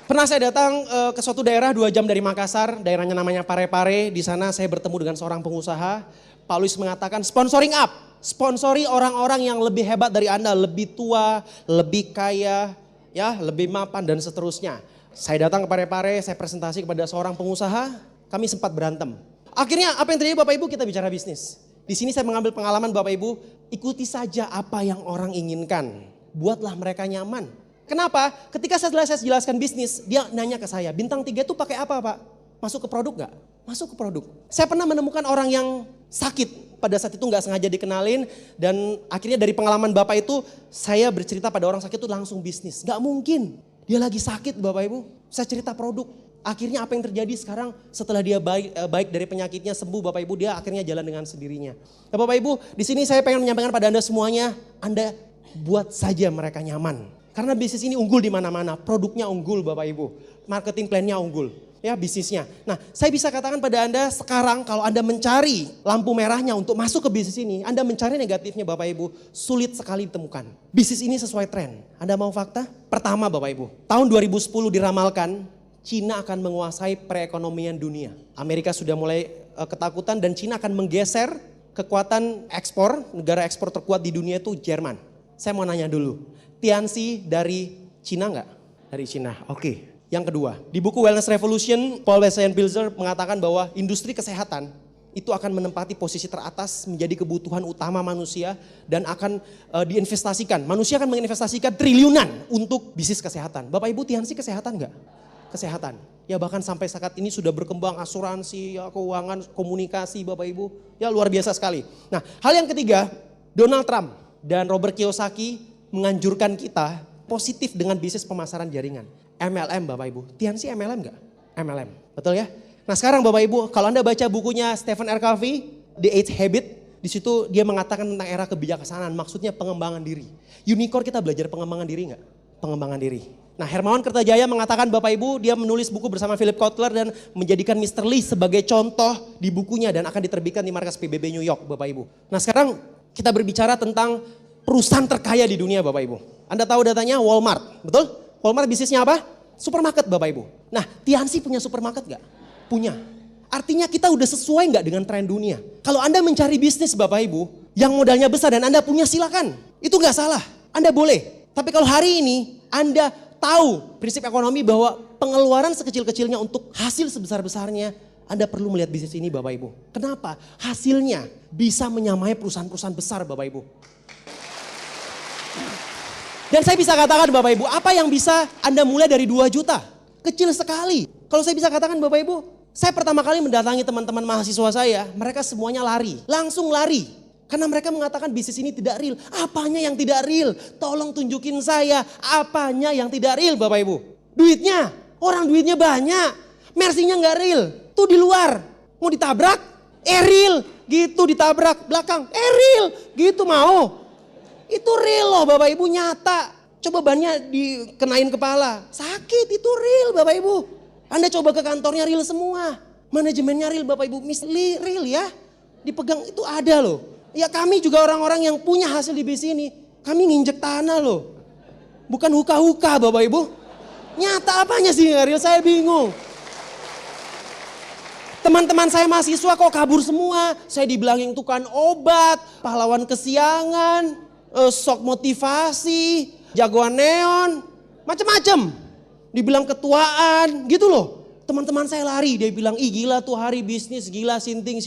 Pernah saya datang ke suatu daerah 2 jam dari Makassar, daerahnya namanya Parepare. Di sana saya bertemu dengan seorang pengusaha. Pak Luis mengatakan sponsoring up. Sponsori orang-orang yang lebih hebat dari Anda, lebih tua, lebih kaya, ya, lebih mapan dan seterusnya. Saya datang ke Parepare, saya presentasi kepada seorang pengusaha, kami sempat berantem. Akhirnya apa yang terjadi Bapak Ibu, kita bicara bisnis. Di sini saya mengambil pengalaman Bapak Ibu, ikuti saja apa yang orang inginkan. Buatlah mereka nyaman. Kenapa? Ketika saya jelaskan bisnis, dia nanya ke saya, bintang 3 itu pakai apa Pak? Masuk ke produk gak? Masuk ke produk. Saya pernah menemukan orang yang sakit, pada saat itu gak sengaja dikenalin. Dan akhirnya dari pengalaman Bapak itu, saya bercerita pada orang sakit itu langsung bisnis. Gak mungkin, dia lagi sakit Bapak Ibu, saya cerita produk. Akhirnya apa yang terjadi sekarang setelah dia baik dari penyakitnya sembuh Bapak Ibu, dia akhirnya jalan dengan sendirinya. Nah Bapak Ibu, di sini saya pengen menyampaikan pada Anda semuanya, Anda buat saja mereka nyaman. Karena bisnis ini unggul di mana-mana, produknya unggul Bapak Ibu, marketing plan-nya unggul, ya bisnisnya. Nah saya bisa katakan pada Anda sekarang kalau Anda mencari lampu merahnya untuk masuk ke bisnis ini, Anda mencari negatifnya Bapak Ibu, sulit sekali ditemukan. Bisnis ini sesuai tren, Anda mau fakta? Pertama Bapak Ibu, tahun 2010 diramalkan, Cina akan menguasai perekonomian dunia. Amerika sudah mulai ketakutan dan Cina akan menggeser kekuatan ekspor. Negara ekspor terkuat di dunia itu Jerman. Saya mau nanya dulu, Tiansi dari Cina enggak? Dari Cina, oke. Yang kedua, di buku Wellness Revolution, Paul Pilzer mengatakan bahwa industri kesehatan itu akan menempati posisi teratas menjadi kebutuhan utama manusia dan akan diinvestasikan. Manusia akan menginvestasikan triliunan untuk bisnis kesehatan. Bapak Ibu Tiansi kesehatan enggak? Kesehatan. Ya bahkan sampai saat ini sudah berkembang asuransi, ya, keuangan, komunikasi Bapak Ibu. Ya luar biasa sekali. Nah hal yang ketiga, Donald Trump dan Robert Kiyosaki menganjurkan kita positif dengan bisnis pemasaran jaringan. MLM Bapak Ibu. Tiansi MLM enggak? MLM. Betul ya? Nah sekarang Bapak Ibu, kalau Anda baca bukunya Stephen R. Covey, The 8 Habit, di situ dia mengatakan tentang era kebijaksanaan, maksudnya pengembangan diri. Unicorn kita belajar pengembangan diri enggak? Pengembangan diri. Nah Hermawan Kertajaya mengatakan Bapak Ibu dia menulis buku bersama Philip Kotler dan menjadikan Mr. Lee sebagai contoh di bukunya dan akan diterbitkan di markas PBB New York Bapak Ibu. Nah sekarang kita berbicara tentang perusahaan terkaya di dunia Bapak Ibu. Anda tahu datanya Walmart, betul? Walmart bisnisnya apa? Supermarket Bapak Ibu. Nah Tiansi punya supermarket gak? Punya. Artinya kita udah sesuai gak dengan tren dunia? Kalau Anda mencari bisnis Bapak Ibu yang modalnya besar dan Anda punya silakan. Itu gak salah, Anda boleh. Tapi kalau hari ini Anda tahu prinsip ekonomi bahwa pengeluaran sekecil-kecilnya untuk hasil sebesar-besarnya, Anda perlu melihat bisnis ini Bapak Ibu. Kenapa? Hasilnya bisa menyamai perusahaan-perusahaan besar Bapak Ibu. Dan saya bisa katakan Bapak Ibu, apa yang bisa Anda mulai dari 2 juta? Kecil sekali. Kalau saya bisa katakan Bapak Ibu, saya pertama kali mendatangi teman-teman mahasiswa saya, mereka semuanya lari, langsung lari. Karena mereka mengatakan bisnis ini tidak real. Apanya yang tidak real? Tolong tunjukin saya apanya yang tidak real Bapak Ibu. Duitnya, orang duitnya banyak. Mersinya nggak real. Tuh di luar, mau ditabrak, real. gitu ditabrak belakang. Real, gitu mau. Itu real loh Bapak Ibu, nyata. Coba bannya dikenain kepala, sakit, itu real Bapak Ibu. Anda coba ke kantornya real semua. Manajemennya real Bapak Ibu, real ya. Dipegang itu ada loh. Ya kami juga orang-orang yang punya hasil di bisnis ini. Kami nginjek tanah loh. Bukan huka-huka Bapak Ibu. Nyata apanya sih nggak real, saya bingung. Teman-teman saya mahasiswa kok kabur semua. Saya dibilangin tukang obat, pahlawan kesiangan, sok motivasi, jagoan neon, macam-macam. Dibilang ketuaan gitu loh. Teman-teman saya lari, dia bilang, ih gila tuh hari bisnis, gila sinting.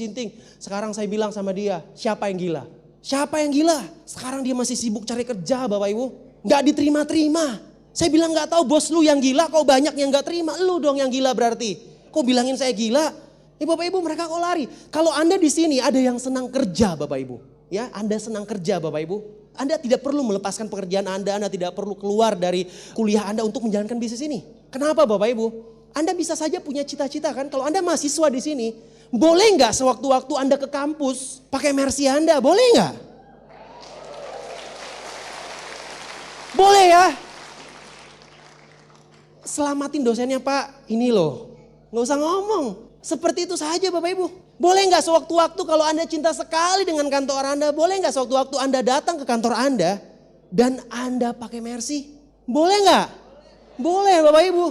Sekarang saya bilang sama dia, siapa yang gila? Siapa yang gila? Sekarang dia masih sibuk cari kerja Bapak Ibu. Gak diterima-terima. Saya bilang gak tahu bos lu yang gila, kok banyak yang gak terima. Lu dong yang gila berarti. Kok bilangin saya gila? Bapak Ibu mereka kok lari. Kalau Anda di sini ada yang senang kerja Bapak Ibu. Ya, Anda senang kerja Bapak Ibu. Anda tidak perlu melepaskan pekerjaan Anda tidak perlu keluar dari kuliah Anda untuk menjalankan bisnis ini. Kenapa Bapak Ibu? Anda bisa saja punya cita-cita kan. Kalau Anda mahasiswa di sini, boleh nggak sewaktu-waktu Anda ke kampus pakai Mercy Anda? Boleh nggak? Boleh ya. Selamatin dosennya Pak, ini loh. Nggak usah ngomong. Seperti itu saja Bapak Ibu. Boleh nggak sewaktu-waktu kalau Anda cinta sekali dengan kantor Anda, boleh nggak sewaktu-waktu Anda datang ke kantor Anda dan Anda pakai Mercy? Boleh nggak? Boleh Bapak Ibu.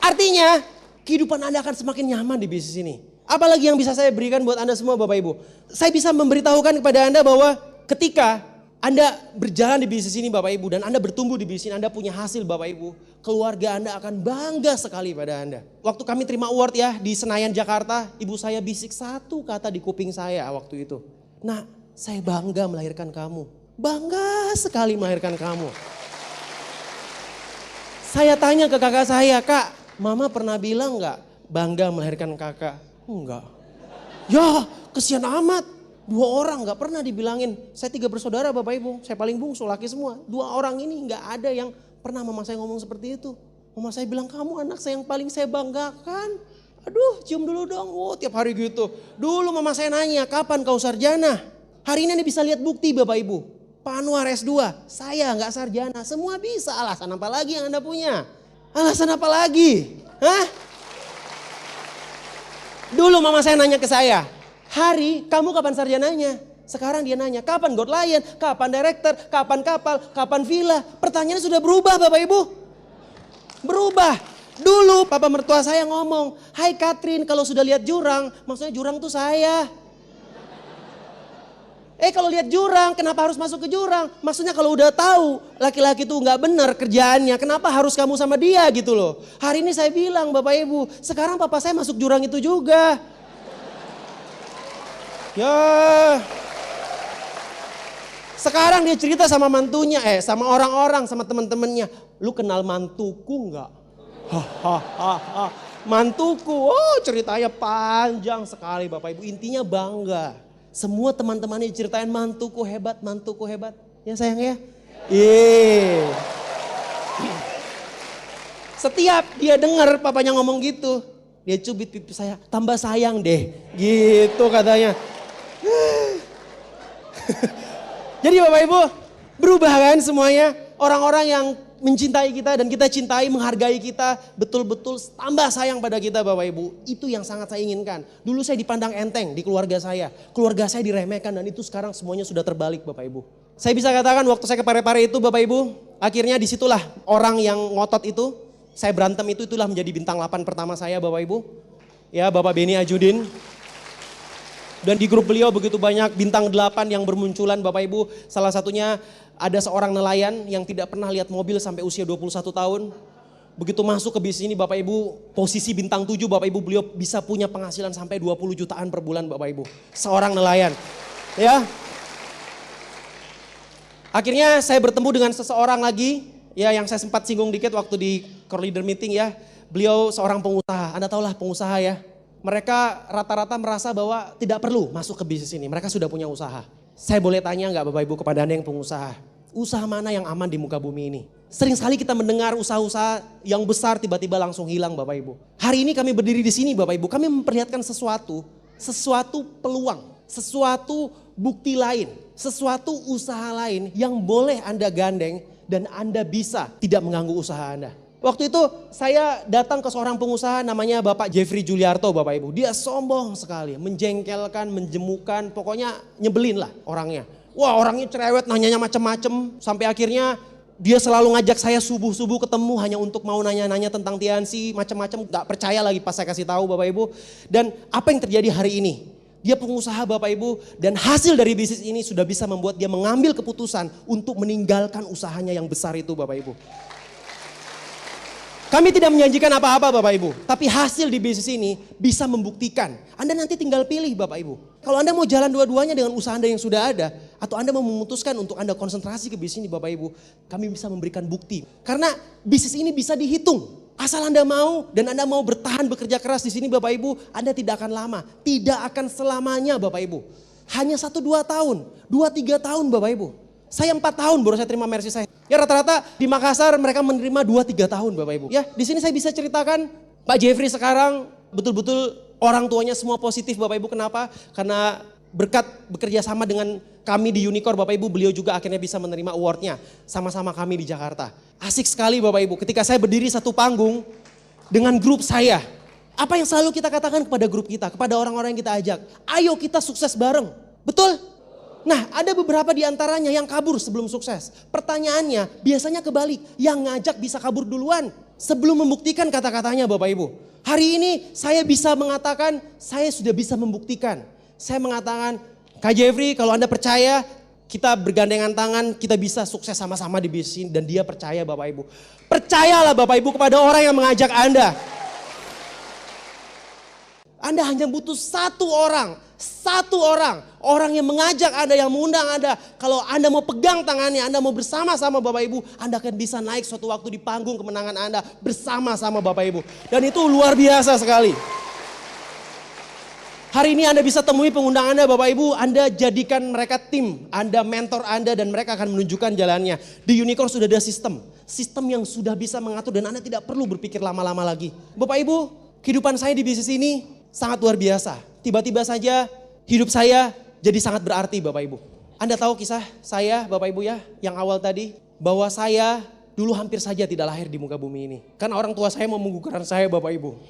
Artinya kehidupan Anda akan semakin nyaman di bisnis ini. Apalagi yang bisa saya berikan buat Anda semua Bapak Ibu. Saya bisa memberitahukan kepada Anda bahwa ketika Anda berjalan di bisnis ini Bapak Ibu dan Anda bertumbuh di bisnis, Anda punya hasil Bapak Ibu, keluarga Anda akan bangga sekali pada Anda. Waktu kami terima award ya di Senayan Jakarta, ibu saya bisik satu kata di kuping saya waktu itu. Nah, saya bangga melahirkan kamu. Bangga sekali melahirkan kamu. Saya tanya ke kakak saya, Kak, Mama pernah bilang gak bangga melahirkan kakak? Enggak. Ya, kesian amat. 2 orang gak pernah dibilangin. Saya 3 bersaudara Bapak Ibu. Saya paling bungsu, laki semua. 2 orang ini gak ada yang pernah mama saya ngomong seperti itu. Mama saya bilang, kamu anak saya yang paling saya banggakan. Aduh, cium dulu dong. Oh, tiap hari gitu. Dulu mama saya nanya, kapan kau sarjana? Hari ini Anda bisa lihat bukti Bapak Ibu. Pak Anwar S2, saya gak sarjana. Semua bisa, alasan apa lagi yang Anda punya? Alasan apa lagi? Hah? Dulu mama saya nanya ke saya, Hari, kamu kapan sarjananya? Sekarang dia nanya, kapan God Lion, kapan director, kapan kapal, kapan villa. Pertanyaannya sudah berubah Bapak Ibu. Berubah. Dulu papa mertua saya ngomong, hai Katrin kalau sudah lihat jurang, maksudnya jurang tuh saya. Kalau lihat jurang, kenapa harus masuk ke jurang? Maksudnya kalau udah tahu laki-laki tuh nggak benar kerjaannya, kenapa harus kamu sama dia gitu loh. Hari ini saya bilang Bapak Ibu, sekarang papa saya masuk jurang itu juga. Ya, sekarang dia cerita sama mantunya, sama orang-orang, sama teman-temannya. Lu kenal mantuku nggak? Hahaha, mantuku, ceritanya panjang sekali Bapak Ibu. Intinya bangga. Semua teman-temannya ceritain mantuku hebat, mantuku hebat. Ya sayang ya? Iya. Setiap dia dengar papanya ngomong gitu, dia cubit pipi saya, tambah sayang deh. Gitu katanya. Jadi Bapak Ibu, berubah kan semuanya. Orang-orang yang mencintai kita dan kita cintai, menghargai kita, betul-betul tambah sayang pada kita Bapak Ibu. Itu yang sangat saya inginkan. Dulu saya dipandang enteng di keluarga saya. Keluarga saya diremehkan dan itu sekarang semuanya sudah terbalik Bapak Ibu. Saya bisa katakan waktu saya ke Parepare itu Bapak Ibu, akhirnya disitulah orang yang ngotot itu, saya berantem itulah menjadi bintang 8 pertama saya Bapak Ibu. Ya Bapak Beni Ajudin. Dan di grup beliau begitu banyak bintang 8 yang bermunculan Bapak Ibu. Salah satunya ada seorang nelayan yang tidak pernah lihat mobil sampai usia 21 tahun. Begitu masuk ke bisnis ini Bapak Ibu, posisi bintang 7 Bapak Ibu, beliau bisa punya penghasilan sampai 20 jutaan per bulan Bapak Ibu. Seorang nelayan. Ya. Akhirnya saya bertemu dengan seseorang lagi, ya yang saya sempat singgung dikit waktu di core leader meeting ya. Beliau seorang pengusaha, Anda tahulah pengusaha ya. Mereka rata-rata merasa bahwa tidak perlu masuk ke bisnis ini, mereka sudah punya usaha. Saya boleh tanya nggak Bapak Ibu kepada Anda yang pengusaha, usaha mana yang aman di muka bumi ini? Sering sekali kita mendengar usaha-usaha yang besar tiba-tiba langsung hilang Bapak Ibu. Hari ini kami berdiri di sini Bapak Ibu, kami memperlihatkan sesuatu. sesuatu peluang, sesuatu bukti lain, sesuatu usaha lain yang boleh Anda gandeng dan Anda bisa tidak mengganggu usaha Anda. Waktu itu saya datang ke seorang pengusaha namanya Bapak Jeffrey Juliarto, Bapak Ibu. Dia sombong sekali, menjengkelkan, menjemukan, pokoknya nyebelin lah orangnya. Wah, orangnya cerewet, nanyanya macem-macem, sampai akhirnya dia selalu ngajak saya subuh-subuh ketemu hanya untuk mau nanya-nanya tentang Tiansi, macam-macam. Gak percaya lagi pas saya kasih tahu, Bapak Ibu. Dan apa yang terjadi hari ini? Dia pengusaha, Bapak Ibu, dan hasil dari bisnis ini sudah bisa membuat dia mengambil keputusan untuk meninggalkan usahanya yang besar itu, Bapak Ibu. Kami tidak menjanjikan apa-apa Bapak Ibu, tapi hasil di bisnis ini bisa membuktikan. Anda nanti tinggal pilih Bapak Ibu. Kalau Anda mau jalan dua-duanya dengan usaha Anda yang sudah ada, atau Anda mau memutuskan untuk Anda konsentrasi ke bisnis ini Bapak Ibu, kami bisa memberikan bukti. Karena bisnis ini bisa dihitung. Asal Anda mau dan Anda mau bertahan bekerja keras di sini Bapak Ibu, Anda tidak akan lama. Tidak akan selamanya Bapak Ibu. Hanya 1-2 tahun, 2-3 tahun Bapak Ibu. Saya 4 tahun baru saya terima Mercy saya. Ya rata-rata di Makassar mereka menerima 2-3 tahun Bapak Ibu. Ya di sini saya bisa ceritakan Pak Jeffrey sekarang betul-betul orang tuanya semua positif Bapak Ibu. Kenapa? Karena berkat bekerja sama dengan kami di Unicorn Bapak Ibu, beliau juga akhirnya bisa menerima awardnya sama-sama kami di Jakarta. Asik sekali Bapak Ibu ketika saya berdiri satu panggung dengan grup saya. Apa yang selalu kita katakan kepada grup kita, kepada orang-orang yang kita ajak. Ayo kita sukses bareng. Betul? Nah ada beberapa di antaranya yang kabur sebelum sukses. Pertanyaannya biasanya kebalik. Yang ngajak bisa kabur duluan sebelum membuktikan kata-katanya Bapak Ibu. Hari ini saya bisa mengatakan saya sudah bisa membuktikan. Saya mengatakan Kak Jeffrey kalau Anda percaya kita bergandengan tangan kita bisa sukses sama-sama di bisnis dan dia percaya Bapak Ibu. Percayalah Bapak Ibu kepada orang yang mengajak Anda. Anda hanya butuh satu orang yang mengajak Anda, yang mengundang Anda. Kalau Anda mau pegang tangannya, Anda mau bersama-sama Bapak Ibu, Anda akan bisa naik suatu waktu di panggung kemenangan Anda bersama-sama Bapak Ibu. Dan itu luar biasa sekali. Hari ini Anda bisa temui pengundang Anda Bapak Ibu, Anda jadikan mereka tim, Anda mentor Anda dan mereka akan menunjukkan jalannya. Di Unicorn sudah ada sistem yang sudah bisa mengatur dan Anda tidak perlu berpikir lama-lama lagi. Bapak Ibu, kehidupan saya di bisnis ini sangat luar biasa. Tiba-tiba saja hidup saya jadi sangat berarti Bapak Ibu. Anda tahu kisah saya Bapak Ibu ya yang awal tadi. Bahwa saya dulu hampir saja tidak lahir di muka bumi ini. Karena orang tua saya mau menggugurkan saya Bapak Ibu.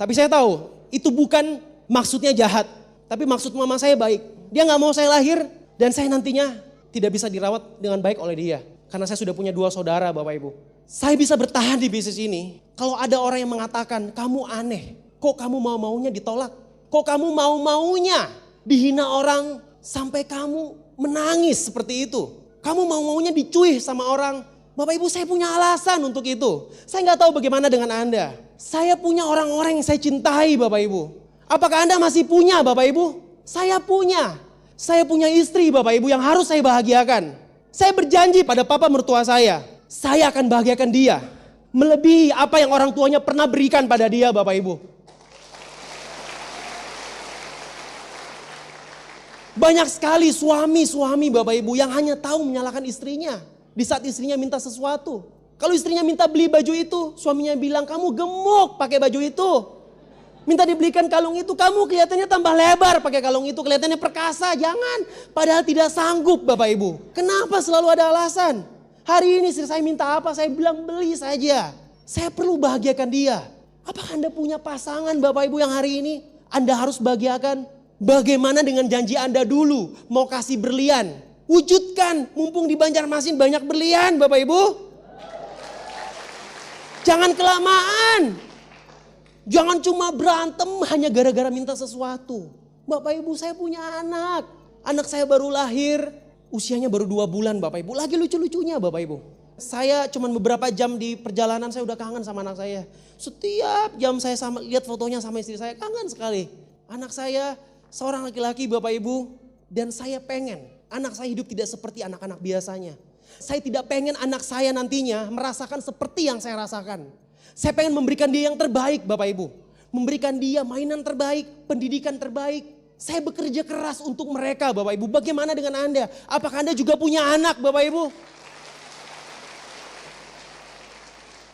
Tapi saya tahu itu bukan maksudnya jahat. Tapi maksud mama saya baik. Dia gak mau saya lahir dan saya nantinya tidak bisa dirawat dengan baik oleh dia. Karena saya sudah punya 2 saudara Bapak Ibu. Saya bisa bertahan di bisnis ini. Kalau ada orang yang mengatakan kamu aneh. Kok kamu mau-maunya ditolak? Kok kamu mau-maunya dihina orang sampai kamu menangis seperti itu? Kamu mau-maunya dicuih sama orang? Bapak Ibu saya punya alasan untuk itu. Saya gak tahu bagaimana dengan Anda. Saya punya orang-orang yang saya cintai Bapak Ibu. Apakah Anda masih punya Bapak Ibu? Saya punya. Saya punya istri Bapak Ibu yang harus saya bahagiakan. Saya berjanji pada papa mertua saya akan bahagiakan dia. Melebihi apa yang orang tuanya pernah berikan pada dia Bapak Ibu. Banyak sekali suami-suami Bapak Ibu yang hanya tahu menyalahkan istrinya. Di saat istrinya minta sesuatu. Kalau istrinya minta beli baju itu, suaminya bilang kamu gemuk pakai baju itu. Minta dibelikan kalung itu, kamu kelihatannya tambah lebar pakai kalung itu, kelihatannya perkasa. Jangan, padahal tidak sanggup Bapak Ibu. Kenapa selalu ada alasan? Hari ini istri saya minta apa, saya bilang beli saja. Saya perlu bahagiakan dia. Apakah Anda punya pasangan Bapak Ibu yang hari ini Anda harus bahagiakan? Bagaimana dengan janji Anda dulu mau kasih berlian? Wujudkan, mumpung di Banjarmasin banyak berlian Bapak Ibu. Jangan kelamaan. Jangan cuma berantem hanya gara-gara minta sesuatu. Bapak Ibu saya punya anak. Anak saya baru lahir, usianya baru 2 bulan Bapak Ibu. Lagi lucu-lucunya Bapak Ibu. Saya cuma beberapa jam di perjalanan saya udah kangen sama anak saya. Setiap jam saya lihat fotonya sama istri saya, kangen sekali. Anak saya seorang laki-laki Bapak Ibu, dan saya pengen anak saya hidup tidak seperti anak-anak biasanya. Saya tidak pengen anak saya nantinya merasakan seperti yang saya rasakan. Saya pengen memberikan dia yang terbaik Bapak Ibu. Memberikan dia mainan terbaik, pendidikan terbaik. Saya bekerja keras untuk mereka Bapak Ibu. Bagaimana dengan Anda? Apakah Anda juga punya anak Bapak Ibu?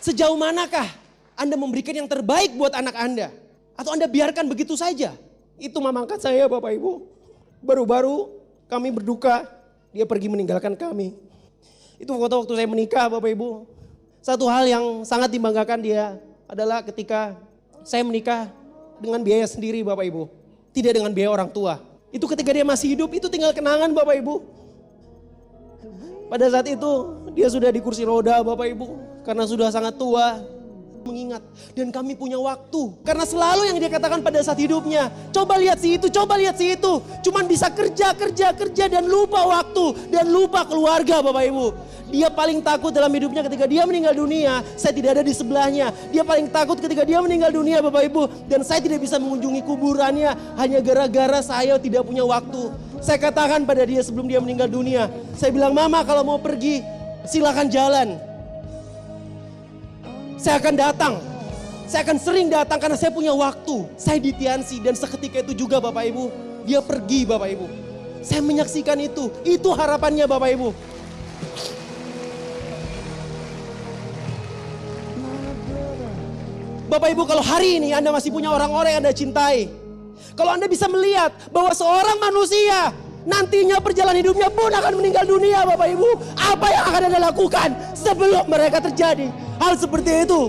Sejauh manakah Anda memberikan yang terbaik buat anak Anda? Atau Anda biarkan begitu saja? Itu mama angkat saya Bapak Ibu. Baru-baru kami berduka, dia pergi meninggalkan kami. Itu foto waktu saya menikah Bapak Ibu. Satu hal yang sangat dibanggakan dia adalah ketika saya menikah dengan biaya sendiri Bapak Ibu. Tidak dengan biaya orang tua. Itu ketika dia masih hidup, itu tinggal kenangan Bapak Ibu. Pada saat itu dia sudah di kursi roda Bapak Ibu. Karena sudah sangat tua. Mengingat dan kami punya waktu. Karena selalu yang dia katakan pada saat hidupnya, coba lihat si itu, coba lihat si itu. Cuman bisa kerja dan lupa waktu. Dan lupa keluarga Bapak Ibu. Dia paling takut dalam hidupnya ketika dia meninggal dunia, saya tidak ada di sebelahnya. Dia paling takut ketika dia meninggal dunia Bapak Ibu. Dan saya tidak bisa mengunjungi kuburannya hanya gara-gara saya tidak punya waktu. Saya katakan pada dia sebelum dia meninggal dunia. Saya bilang, mama kalau mau pergi silakan jalan. Saya akan datang. Saya akan sering datang karena saya punya waktu. Saya ditiansi dan seketika itu juga Bapak Ibu. Dia pergi Bapak Ibu. Saya menyaksikan itu. Itu harapannya Bapak Ibu. Bapak Ibu, kalau hari ini Anda masih punya orang-orang yang Anda cintai. Kalau Anda bisa melihat bahwa seorang manusia nantinya perjalanan hidupnya pun akan meninggal dunia Bapak Ibu. Apa yang akan Anda lakukan sebelum mereka terjadi hal seperti itu?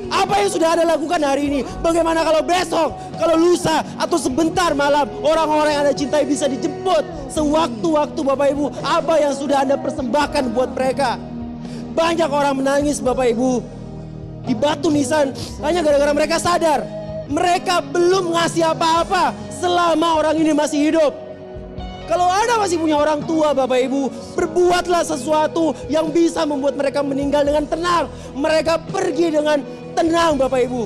Apa yang sudah Anda lakukan hari ini? Bagaimana kalau besok, kalau lusa, atau sebentar malam orang-orang yang Anda cintai bisa dijemput sewaktu-waktu Bapak Ibu? Apa yang sudah Anda persembahkan buat mereka? Banyak orang menangis Bapak Ibu di batu nisan hanya gara-gara mereka sadar mereka belum ngasih apa-apa selama orang ini masih hidup. Kalau Anda masih punya orang tua Bapak Ibu, berbuatlah sesuatu yang bisa membuat mereka meninggal dengan tenang. Mereka pergi dengan tenang Bapak Ibu.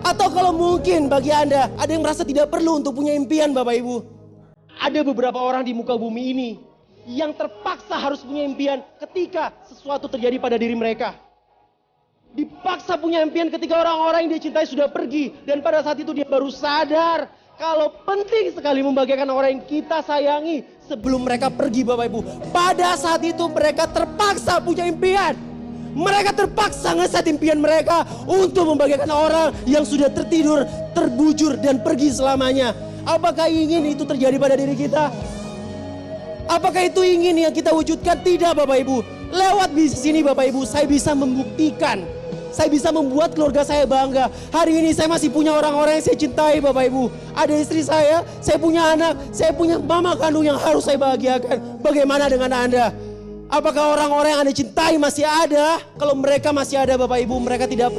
Atau kalau mungkin bagi Anda ada yang merasa tidak perlu untuk punya impian Bapak Ibu. Ada beberapa orang di muka bumi ini yang terpaksa harus punya impian ketika sesuatu terjadi pada diri mereka. Dipaksa punya impian ketika orang-orang yang dia cintai sudah pergi. Dan pada saat itu dia baru sadar kalau penting sekali membahagiakan orang yang kita sayangi sebelum mereka pergi Bapak Ibu. Pada saat itu mereka terpaksa punya impian. Mereka terpaksa ngeset impian mereka untuk membahagiakan orang yang sudah tertidur, terbujur dan pergi selamanya. Apakah ingin itu terjadi pada diri kita? Apakah itu ingin yang kita wujudkan? Tidak Bapak Ibu. Lewat bisnis ini Bapak Ibu saya bisa membuktikan. Saya bisa membuat keluarga saya bangga. Hari ini saya masih punya orang-orang yang saya cintai Bapak Ibu. Ada istri saya punya anak, saya punya mama kandung yang harus saya bahagiakan. Bagaimana dengan Anda? Apakah orang-orang yang Anda cintai masih ada? Kalau mereka masih ada Bapak Ibu, mereka tidak pernah